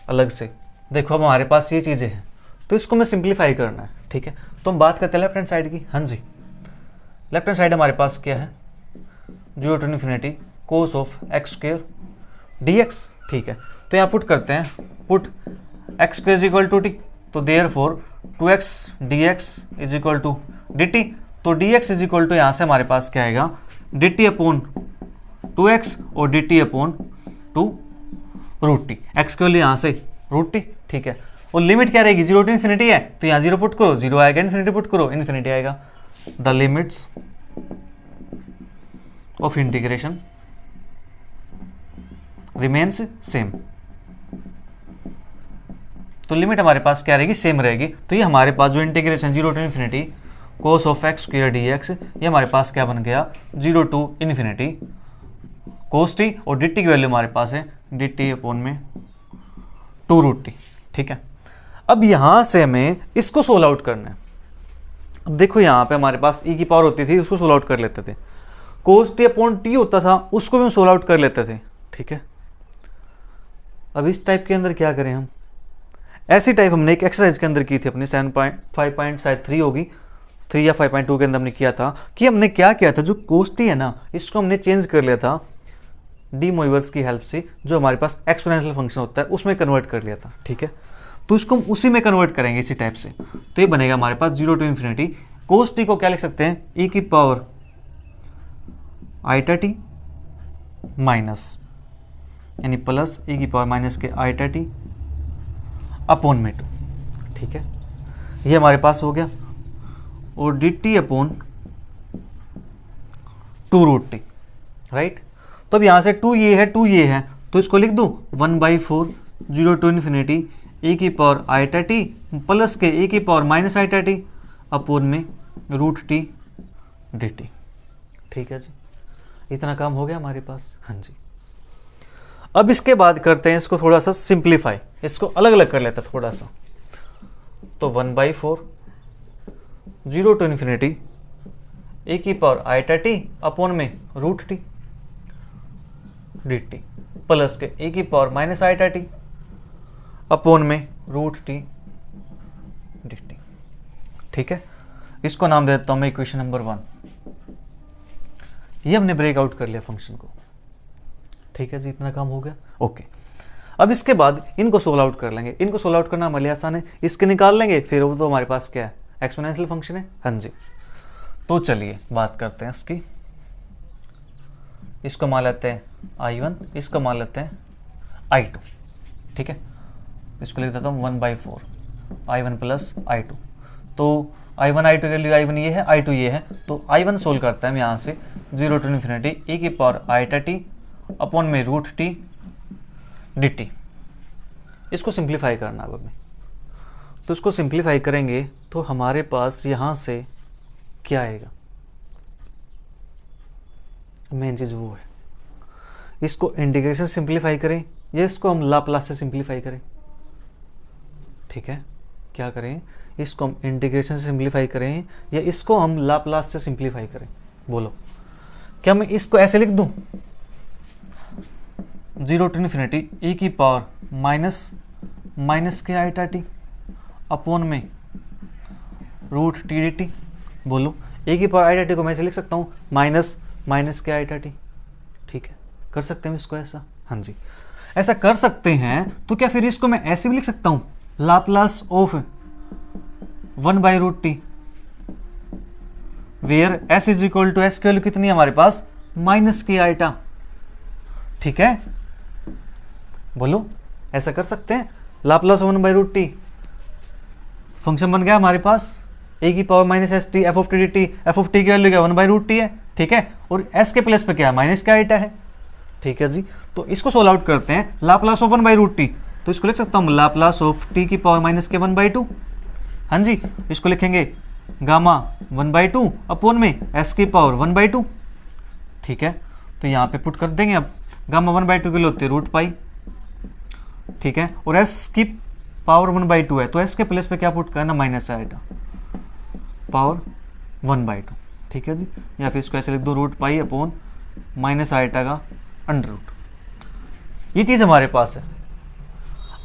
अलग से। देखो अब हमारे पास ये चीज़ें हैं तो इसको मैं सिंप्लीफाई करना है, ठीक है। तो हम बात करते हैं लेफ्ट हैंड साइड की, हाँ जी। लेफ्ट हैंड साइड हमारे पास क्या है, 0 to infinity cos of x square dx, ठीक है। तो यहाँ पुट करते हैं, put x square is equal to t, तो therefore 2x dx is equal to dt, तो dx इज इक्वल टू यहाँ से हमारे पास क्या आएगा, dt अपॉन 2x और dt upon 2 root t, x के लिए यहाँ से रूट टी, ठीक है। और लिमिट क्या रहेगी, 0 टू इन्फिनिटी है तो यहाँ 0 पुट करो, 0 आएगा, इन्फिनिटी पुट करो, इन्फिनिटी आएगा। The limits of integration remains same. तो लिमिट हमारे पास क्या रहेगी, सेम रहेगी। तो ये हमारे पास जो integration 0 to infinity cos of x square dx, ये हमारे पास क्या बन गया, 0 टू इन्फिनिटी cos t, और dt की वैल्यू हमारे पास है dt अपॉन में 2√t। ठीक है, अब यहां से हमें इसको सोल्व आउट करना है। अब देखो यहाँ पे हमारे पास e की पावर होती थी, उसको सोल्व आउट कर लेते थे। cos t अपॉन t होता था, उसको भी हम सोल्व आउट कर लेते थे। ठीक है, अब इस टाइप के अंदर क्या करें हम, ऐसी टाइप हमने एक एक्सरसाइज के अंदर की थी अपनी 5.3 होगी, 3 या 5.2 के अंदर हमने किया था कि हमने क्या किया था, जो cos t है ना, इसको हमने चेंज कर लिया था डी मोइवर्स की हेल्प से, जो हमारे पास एक्सपोनेंशियल फंक्शन होता है उसमें कन्वर्ट कर लिया था। ठीक है, तो इसको हम उसी में कन्वर्ट करेंगे इसी टाइप से। तो ये बनेगा हमारे पास 0 टू इन्फिनिटी cos t को क्या लिख सकते हैं, e की पावर आईटा टी माइनस, यानी प्लस e की पावर माइनस के आईटा टी अपॉन में 2। ठीक है, ये हमारे पास हो गया, और dt अपॉन 2√t, राइट। तो अब यहाँ से 2 ये है, 2 ये है, तो इसको लिख दूँ 1/4 0 टू इन्फिनिटी e की पावर आईटा टी प्लस के e की पावर माइनस आईटा टी अपॉन में √t dt। ठीक है जी, इतना काम हो गया हमारे पास। हाँ जी, अब इसके बाद करते हैं इसको थोड़ा सा सिंप्लीफाई, इसको अलग अलग कर लेते हैं थोड़ा सा। तो 1/4 0 टू इन्फिनिटी e की पावर आईटा टी अपॉन में √t dt प्लस के e की पावर माइनस आईटा टी अपॉन में √t dt। ठीक है, इसको नाम दे देता हूं मैं इक्वेशन नंबर 1। ये हमने ब्रेकआउट कर लिया फंक्शन को। ठीक है जी, इतना काम हो गया। ओके, अब इसके बाद इनको सोल्व आउट कर लेंगे। इनको सोल्व आउट करना हमारे लिए आसान है, इसके निकाल लेंगे, फिर वो तो हमारे पास क्या है, एक्सपोनेंशियल फंक्शन है। हाँ जी, तो चलिए बात करते हैं इसकी। इसको मान लेते हैं I1, इसको मान लेते हैं I2। ठीक है, इसको लिख देता हूँ 1/4 I1 प्लस I2। तो I1 I2 के लिए I1 ये है, I2 ये है, तो I1 सोल्व करते हैं हम यहाँ से 0 टू इन्फिनिटी e की पावर आईटा टी अपॉन में √t dt। इसको सिंप्लीफाई करना अब हमें, तो इसको सिंप्लीफाई करेंगे तो हमारे पास यहाँ से क्या आएगा, मेन चीज़ वो है, इसको इंटीग्रेशन सिंप्लीफाई करें या इसको हम लाप्लास से सिंप्लीफाई करें। ठीक है, क्या करें, इसको हम इंटीग्रेशन से सिंप्लीफाई करें या इसको हम लाप्लास से सिंप्लीफाई करें, बोलो। क्या मैं इसको ऐसे लिख दूं 0 टू इन्फिनिटी e की पावर माइनस के आईटा टी अपॉन में √t dt, बोलो। e की पावर आईटा टी को मैं ऐसे लिख सकता हूँ माइनस के आईटा टी। ठीक है, कर सकते हैं इसको ऐसा। हाँ जी, ऐसा कर सकते हैं। तो क्या फिर इसको मैं ऐसे भी लिख सकता हूँ, Laplace of 1/√t where s is equal to s की वैल्यू कितनी है हमारे पास, माइनस की आईटा। ठीक है, बोलो, ऐसा कर सकते हैं। लाप्लास 1/√t फंक्शन बन गया हमारे पास a की power minus s t F of T D T. F of T की वैल्यू क्या 1/√t है। ठीक है, और s के प्लेस पे क्या है, माइनस का आईटा है। ठीक है जी, तो इसको सोल्व आउट करते हैं। लाप्लास ऑफ 1/√t, तो इसको लिख सकता हूँ लाप्लास ऑफ t की पावर माइनस के 1/2। हाँ जी, इसको लिखेंगे गामा 1/2 अपॉन में s की पावर 1/2। ठीक है, तो यहाँ पे पुट कर देंगे। अब गामा 1/2 के लिए होती है √π। ठीक है, और s की पावर 1/2 है, तो s के प्लेस पे क्या पुट करना, माइनस आईटा पावर 1/2। ठीक है जी, या फिर इसको ऐसे लिख दो √π अपॉन माइनस आईटा का √। ये चीज़ हमारे पास है।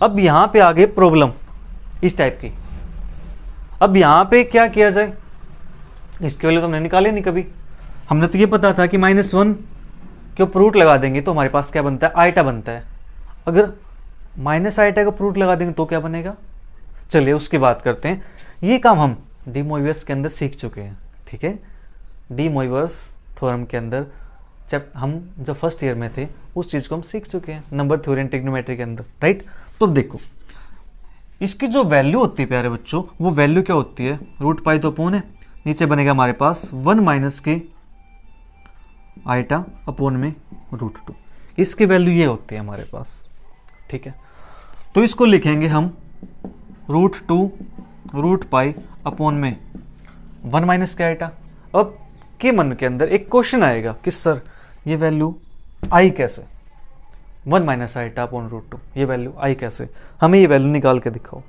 अब यहाँ पे आगे प्रॉब्लम इस टाइप की। अब यहाँ पे क्या किया जाए, इसके वाले तो हमने निकाले नहीं कभी। हमने तो ये पता था कि -1 के ऊपर रूट लगा देंगे तो हमारे पास क्या बनता है, आईटा बनता है। अगर माइनस आईटा का रूट लगा देंगे तो क्या बनेगा। चलिए उसकी बात करते हैं। ये काम हम डी मोइवर्स के अंदर सीख चुके हैं। ठीक है, डी मोइवर्स थ्योरम के अंदर जब हम फर्स्ट ईयर में थे उस चीज़ को हम सीख चुके हैं, नंबर थ्योरी एंड ट्रिग्नोमेट्री के अंदर, राइट। तो देखो इसकी जो वैल्यू होती है प्यारे बच्चों, वो वैल्यू क्या होती है, √π तो अपोन है, नीचे बनेगा हमारे पास 1 माइनस के आईटा अपोन में √2। इसकी वैल्यू ये होती है हमारे पास। ठीक है, तो इसको लिखेंगे हम √2 अपॉन में 1 माइनस के आइटा। अब के मन के अंदर एक क्वेश्चन आएगा कि सर ये वैल्यू आई कैसे, 1 माइनस आइटा अपॉन √2 ये वैल्यू आई कैसे, हमें ये वैल्यू निकाल के दिखाओ।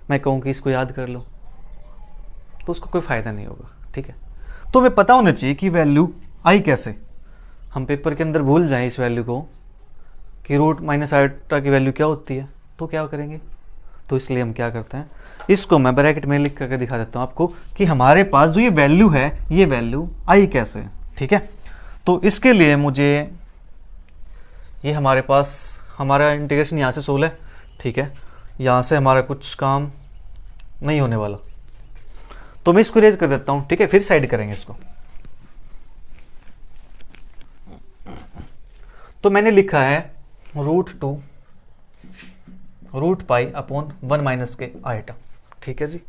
मैं कहूँ कि इसको याद कर लो तो उसका कोई फ़ायदा नहीं होगा, ठीक है। तो हमें पता होना चाहिए कि वैल्यू आई कैसे, हम पेपर के अंदर भूल जाएं इस वैल्यू को कि रूट माइनस आइटा की वैल्यू क्या होती है, तो क्या करेंगे। तो इसलिए हम क्या करते हैं, इसको मैं ब्रैकेट में लिख करके दिखा देता हूँ आपको कि हमारे पास जो ये वैल्यू है ये वैल्यू आई कैसे है, ठीक है। तो इसके लिए मुझे ये हमारे पास हमारा इंटीग्रेशन यहाँ से 16 है, ठीक है, यहाँ से हमारा कुछ काम नहीं होने वाला, तो मैं इसको रेज कर देता हूँ, ठीक है, फिर साइड करेंगे इसको। तो मैंने लिखा है √2 अपॉन 1 माइनस के आइटा, ठीक है जी।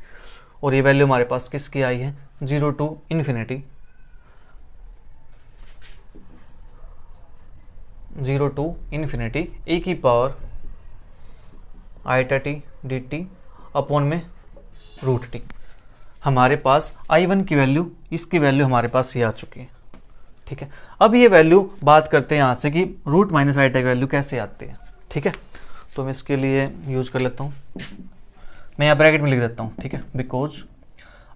और ये वैल्यू हमारे पास किसकी आई है, 0 टू इन्फिनिटी e की power eta t D t upon में √t। हमारे पास i1 की वैल्यू, इसकी वैल्यू हमारे पास ये आ चुकी है, ठीक है। अब ये वैल्यू बात करते हैं यहाँ से कि रूट माइनस आइटा की वैल्यू कैसे आती है, ठीक है। तो मैं इसके लिए यूज कर लेता हूँ, मैं यहाँ ब्रैकेट में लिख देता हूँ, ठीक है। बिकॉज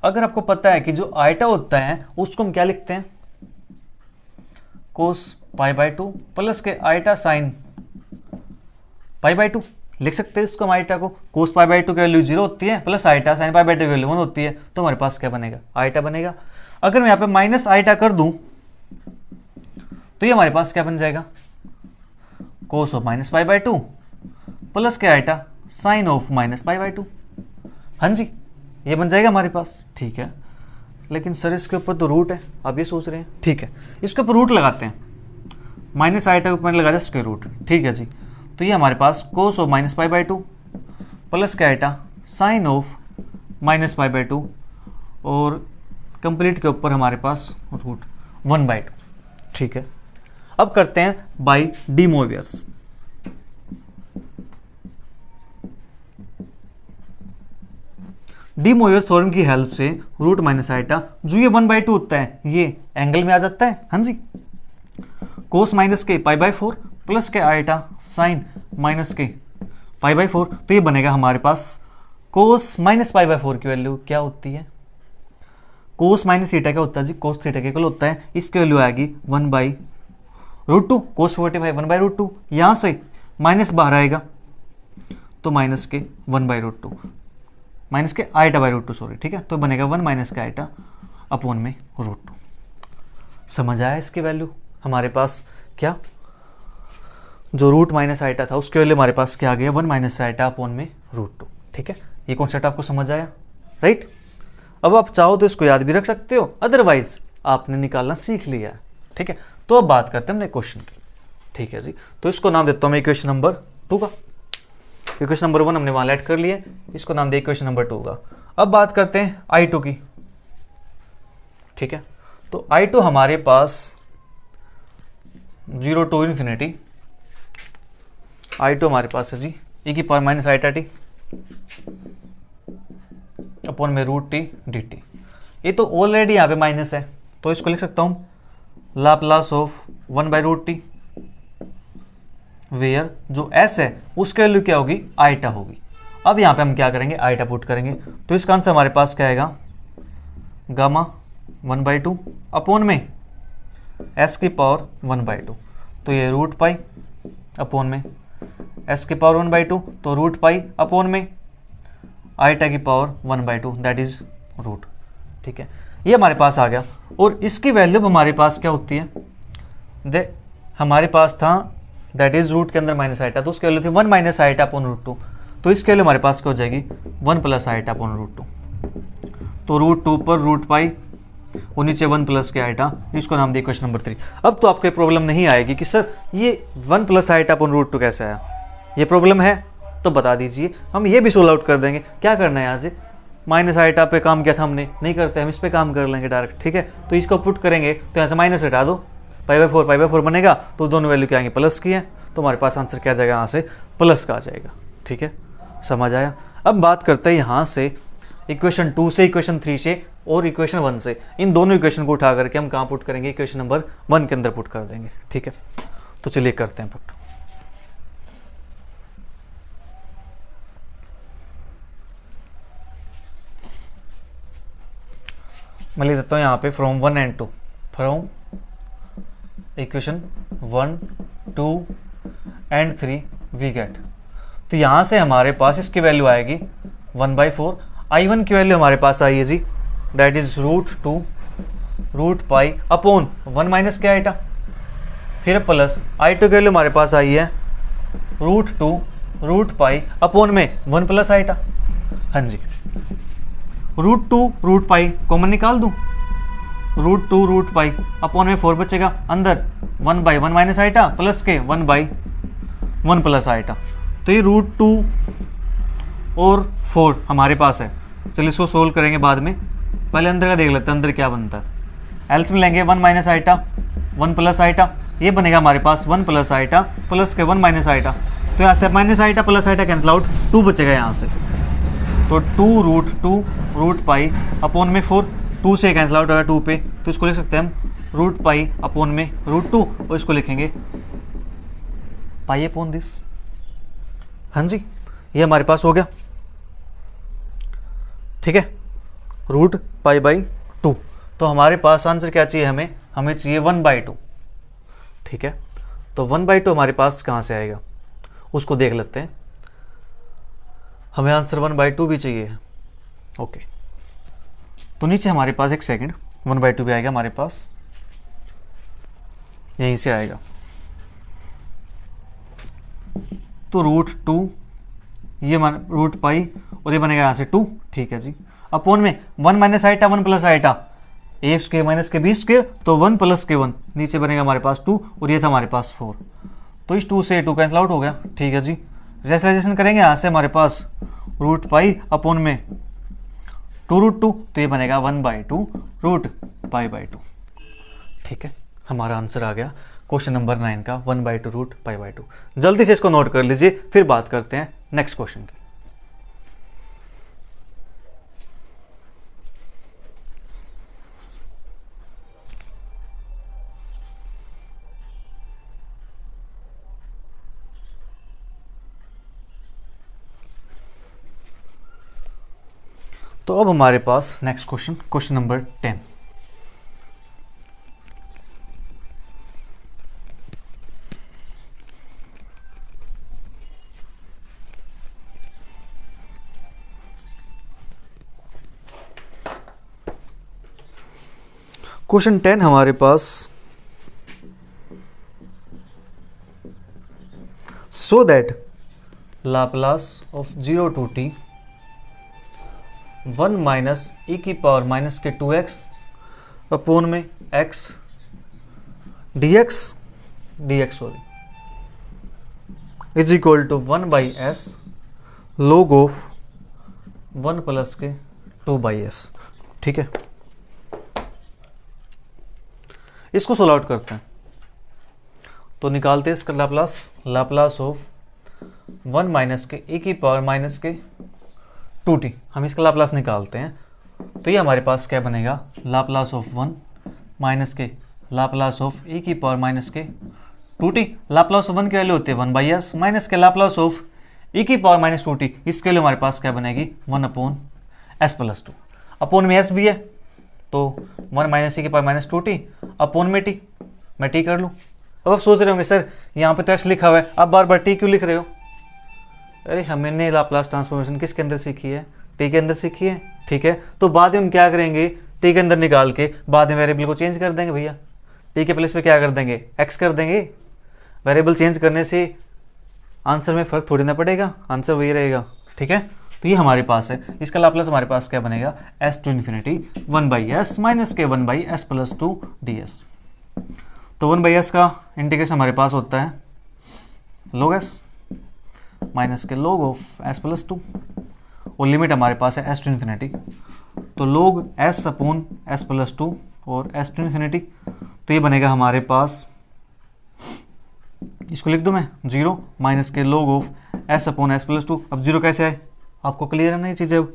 अगर आपको पता है कि जो आइटा होता है उसको हम क्या लिखते हैं, कोस π/2 प्लस के आइटा साइन π/2 लिख सकते हैं इसको हम आइटा को। कोस π/2 की वैल्यू 0 होती है प्लस आइटा साइन π/2 की वैल्यू 1 होती है, तो हमारे पास क्या बनेगा, आइटा बनेगा। अगर मैं यहाँ पे माइनस आइटा कर दूं तो ये हमारे पास क्या बन जाएगा, कोस ऑफ माइनस π/2 प्लस के आइटा साइन ऑफ माइनस π/2। हाँ जी, ये बन जाएगा हमारे पास, ठीक है। लेकिन सर इसके ऊपर तो रूट है, आप ये सोच रहे हैं, ठीक है, इसके ऊपर रूट लगाते हैं, माइनस आइटा के ऊपर लगा दें स्क्वायर रूट, ठीक है जी। तो ये हमारे पास कोस ऑफ माइनस π/2 प्लस के आइटा साइन ऑफ माइनस π/2 और कंप्लीट के ऊपर हमारे पास रूट 1/2, ठीक है। अब करते हैं बाय डी मोवियर्स। डी मोवियर्स थ्योरम की हेल्प से रूट माइनस आइटा जो ये 1/2 होता है ये एंगल में आ जाता है, हाँ जी। कोस माइनस के π/4 प्लस के आइटा साइन माइनस के π/4, तो ये बनेगा हमारे पास कोस माइनस π/4 की वैल्यू क्या होती है, कोस माइनस थीटा क्या होता है जी, कोस थीटा के इक्वल होता है, इसकी वैल्यू आएगी 1/√2, कोस 45 1/√2, यहां से माइनस बाहर आएगा तो माइनस के 1/√2 माइनस के आइटा/√2 सॉरी, ठीक है। तो बनेगा 1 माइनस का आइटा अपॉन में √2। समझ आया इसकी वैल्यू हमारे पास क्या, जो रूट माइनस आइटा था उसके वैल्यू हमारे पास क्या आ गया, 1 माइनस आइटा अपॉन में √2, ठीक है। ये कॉन्सेप्ट आपको समझ आया, राइट। अब आप चाहो तो इसको याद भी रख सकते हो, अदरवाइज आपने निकालना सीख लिया है, ठीक है। तो अब बात करते हैं हमने क्वेश्चन की, ठीक है जी। तो इसको नाम देता हूं मैं इक्वेशन नंबर 2 का, इक्वेशन नंबर 1 हमने वहां ऐड कर लिए, इसको नाम दे इक्वेशन नंबर 2 का। अब बात करते हैं I2 की, ठीक है। तो I2 हमारे पास 0 टू इन्फिनिटी, I2 हमारे पास है जी e की power minus eta t upon में √t dt। ये तो ऑलरेडी यहाँ पे माइनस है, तो इसको लिख सकता हूँ लाप्लास ऑफ 1/√t, वेयर जो s है उसकी वैल्यू क्या होगी, आइटा होगी। अब यहाँ पे हम क्या करेंगे, आइटा पुट करेंगे, तो इसका आंसर हमारे पास क्या आएगा, गामा 1/2 अपॉन में s की पावर 1/2, तो ये √π अपॉन में s की पावर 1/2, तो √π अपॉन में आइटा की पावर 1/2 दैट इज रूट, ठीक है। ये हमारे पास आ गया। और इसकी वैल्यू हमारे पास क्या होती है, हमारे पास था दैट इज रूट के अंदर माइनस आइटा, तो उसकी वैल्यू थी 1 माइनस आइटा अपॉन √2, तो इसके वैल्यू हमारे पास क्या हो जाएगी 1 प्लस आइटा अपॉन √2, तो √2 पर √π और नीचे 1 प्लस के आइटा, इसको नाम दिया क्वेश्चन नंबर 3। अब तो आपको प्रॉब्लम नहीं आएगी कि सर ये 1 प्लस आइटा अपॉन √2 कैसे आया, ये प्रॉब्लम है तो बता दीजिए, हम ये भी सोल्व आउट कर देंगे। क्या करना है, यहाँ से माइनस आइटा पे काम किया था हमने, नहीं करते हम इस पे काम कर लेंगे डायरेक्ट, ठीक है। तो इसको पुट करेंगे तो यहाँ से माइनस हटा दो, π/4 बनेगा, तो दोनों वैल्यू क्या आएंगे, प्लस की है, तो हमारे पास आंसर क्या आ जाएगा, यहाँ से प्लस का आ जाएगा, ठीक है। समझ आया। अब बात करते हैं यहाँ से इक्वेशन 2 से, इक्वेशन 3 से और इक्वेशन 1 से। इन दोनों इक्वेशन को उठा करके हम कहाँ पुट करेंगे, इक्वेशन नंबर 1 के अंदर पुट कर देंगे। ठीक है, तो चलिए करते हैं पुट। मैं लिख देता हूँ यहाँ पे from 1 and 2, from equation 1, 2 and 3 we get. तो यहाँ से हमारे पास इसकी वैल्यू आएगी 1/4। I1 की वैल्यू हमारे पास आई है जी, दैट इज √2 अपॉन 1 माइनस क्या आइटा, फिर प्लस I2 की वैल्यू हमारे पास आई है √2 अपॉन में 1 प्लस आइटा। हाँ जी, √2 कॉमन निकाल दूँ, √2 अपॉन में 4 बचेगा, अंदर 1/1 माइनस आइटा प्लस के 1/1 प्लस आइटा। तो ये √2 और 4 हमारे पास है। चलिए इसको सोल्व करेंगे बाद में, पहले अंदर का देख लेते हैं अंदर क्या बनता है। एल्स में लेंगे 1 माइनस आइटा 1 प्लस आइटा, ये बनेगा हमारे पास 1 प्लस आइटा प्लस के 1 माइनस आइटा। तो यहाँ से minus eta plus eta cancel out, 2 बचेगा यहाँ से। तो 2√2 अपॉन में 4, 2 से कैंसिल आउट होगा 2 पे, तो इसको लिख सकते हैं हम √π अपॉन में √2 और इसको लिखेंगे पाई अपॉन दिस। हाँ जी, ये हमारे पास हो गया। ठीक है, √π/2। तो हमारे पास आंसर क्या चाहिए, हमें चाहिए 1/2। ठीक है, तो 1/2 हमारे पास कहाँ से आएगा उसको देख लेते हैं। हमें आंसर 1/2 भी चाहिए। ओके, तो नीचे हमारे पास एक सेकंड 1/2 भी आएगा हमारे पास, यहीं से आएगा। तो √2 ये √π और ये बनेगा यहाँ से 2। ठीक है जी, अपॉन में 1 माइनस आइटा 1 प्लस आइटा, ए स्क्वायर माइनस के बी स्क्वायर, तो 1 प्लस के 1 नीचे बनेगा हमारे पास 2 और ये था हमारे पास 4। तो इस 2 से 2 कैंसिल आउट हो गया। ठीक है जी, रेशनलाइजेशन करेंगे यहाँ से हमारे पास √π अपॉन में 2√2, तो ये बनेगा 1/2 √π/2। ठीक है, हमारा आंसर आ गया क्वेश्चन नंबर 9 का 1/2 √π/2। जल्दी से इसको नोट कर लीजिए, फिर बात करते हैं नेक्स्ट क्वेश्चन की। तो अब हमारे पास next question, question number 10। Question 10 हमारे पास, so that Laplace of 0 to t 1 minus e की पावर माइनस के 2x अपॉन में x dx is equal to 1/s log of 1 plus के 2/s। ठीक है, इसको सोल्व आउट करते हैं। तो निकालते हैं इसका लाप्लास ऑफ 1 माइनस के e की पावर माइनस के 2t, हम इसका लाप्लास निकालते हैं। तो ये हमारे पास क्या बनेगा, लाप्लास ऑफ 1 माइनस के लाप्लास ऑफ e की पावर माइनस के 2t। लाप्लास ऑफ 1 की वैल्यू होती है 1/s माइनस के लाप्लास ऑफ e की पावर माइनस 2t, इसके लिए हमारे पास क्या बनेगी 1/s+2। अपॉन में s भी है, तो 1 माइनस e की पावर माइनस 2t अपॉन में t, मैं t कर लूँ। अब आप सोच रहे होंगे सर यहाँ पे तो x लिखा हुआ है, आप बार बार t क्यों लिख रहे हो। अरे हमने लाप्लास ट्रांसफॉर्मेशन किसके अंदर सीखी है, t के अंदर सीखी है। ठीक है, तो बाद में हम क्या करेंगे, t के अंदर निकाल के बाद में वेरिएबल को चेंज कर देंगे भैया। t के प्लेस पे क्या कर देंगे, x कर देंगे। वेरिएबल चेंज करने से आंसर में फ़र्क थोड़ी ना पड़ेगा, आंसर वही रहेगा। ठीक है, तो ये हमारे पास है, इसका लाप्लास हमारे पास क्या बनेगा, s to infinity 1/s minus के 1/s+2 ds। तो 1/s का इंटीग्रेशन हमारे पास होता है log s माइनस के log ऑफ s+2 और लिमिट हमारे पास है s to infinity, तो log s अपॉन s+2 और s to infinity। तो ये बनेगा हमारे पास, इसको लिख दूँ मैं 0 माइनस के log of s upon s+2। अब 0 कैसे आए, आपको क्लियर है ना ये चीज़ें अब?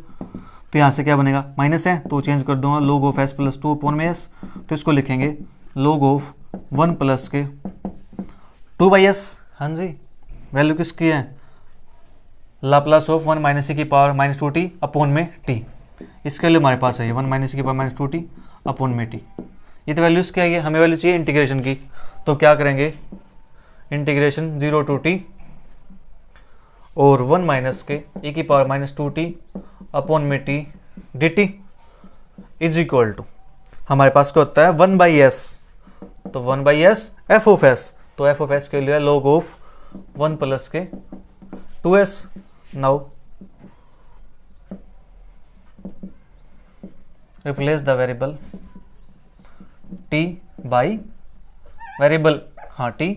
तो यहाँ से क्या बनेगा, माइनस है तो चेंज कर दूंगा, log of s plus 2 upon में s, तो इसको लिखेंगे log ऑफ 1 प्लस के 2 बाई एस। हाँ जी, वैल्यू किसकी है, लाप्लास ऑफ 1 माइनस e की पावर माइनस 2t अपॉन में t। इसके लिए हमारे पास है 1 माइनस e की पावर माइनस 2t अपॉन में t। ये तो वैल्यूज क्या है, हमें वैल्यू चाहिए इंटीग्रेशन की, तो क्या करेंगे, इंटीग्रेशन 0 टू t और 1 माइनस के e की पावर माइनस 2t अपॉन में t dt is equal to, हमारे पास क्या होता है 1 बाई एस, तो 1 बाई एस एफ ऑफ एस, तो एफ ऑफ एस के लिए log ऑफ 1 प्लस के 2s। Now replace the variable t by variable, हाँ t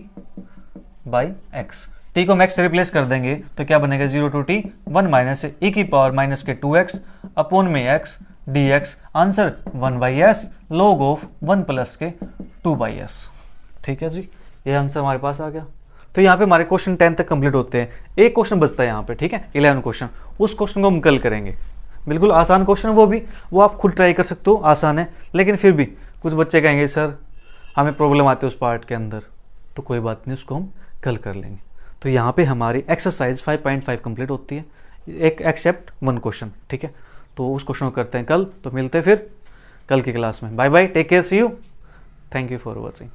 बाई x, t को मैक्स से रिप्लेस कर देंगे तो क्या बनेगा 0 टू t 1 माइनस e की पावर माइनस के 2x अपॉन में x dx, answer 1 by S log of 1 plus के 2 बाई एस। ठीक है जी, ये आंसर हमारे पास आ गया। तो यहाँ पे हमारे क्वेश्चन 10 तक कंप्लीट होते हैं, एक क्वेश्चन बचता है यहाँ पे, ठीक है 11 क्वेश्चन, उस क्वेश्चन को हम कल करेंगे। बिल्कुल आसान क्वेश्चन वो भी, वो आप खुद ट्राई कर सकते हो, आसान है, लेकिन फिर भी कुछ बच्चे कहेंगे सर हमें प्रॉब्लम आती है उस पार्ट के अंदर, तो कोई बात नहीं, उसको हम कल कर लेंगे। तो यहाँ पे हमारी एक्सरसाइज 5.5 कंप्लीट होती है, एक एक्सेप्ट 1 क्वेश्चन, ठीक है। तो उस क्वेश्चन को करते हैं कल, तो मिलते हैं फिर कल की क्लास में। Bye bye, take care, see you, thank you for watching.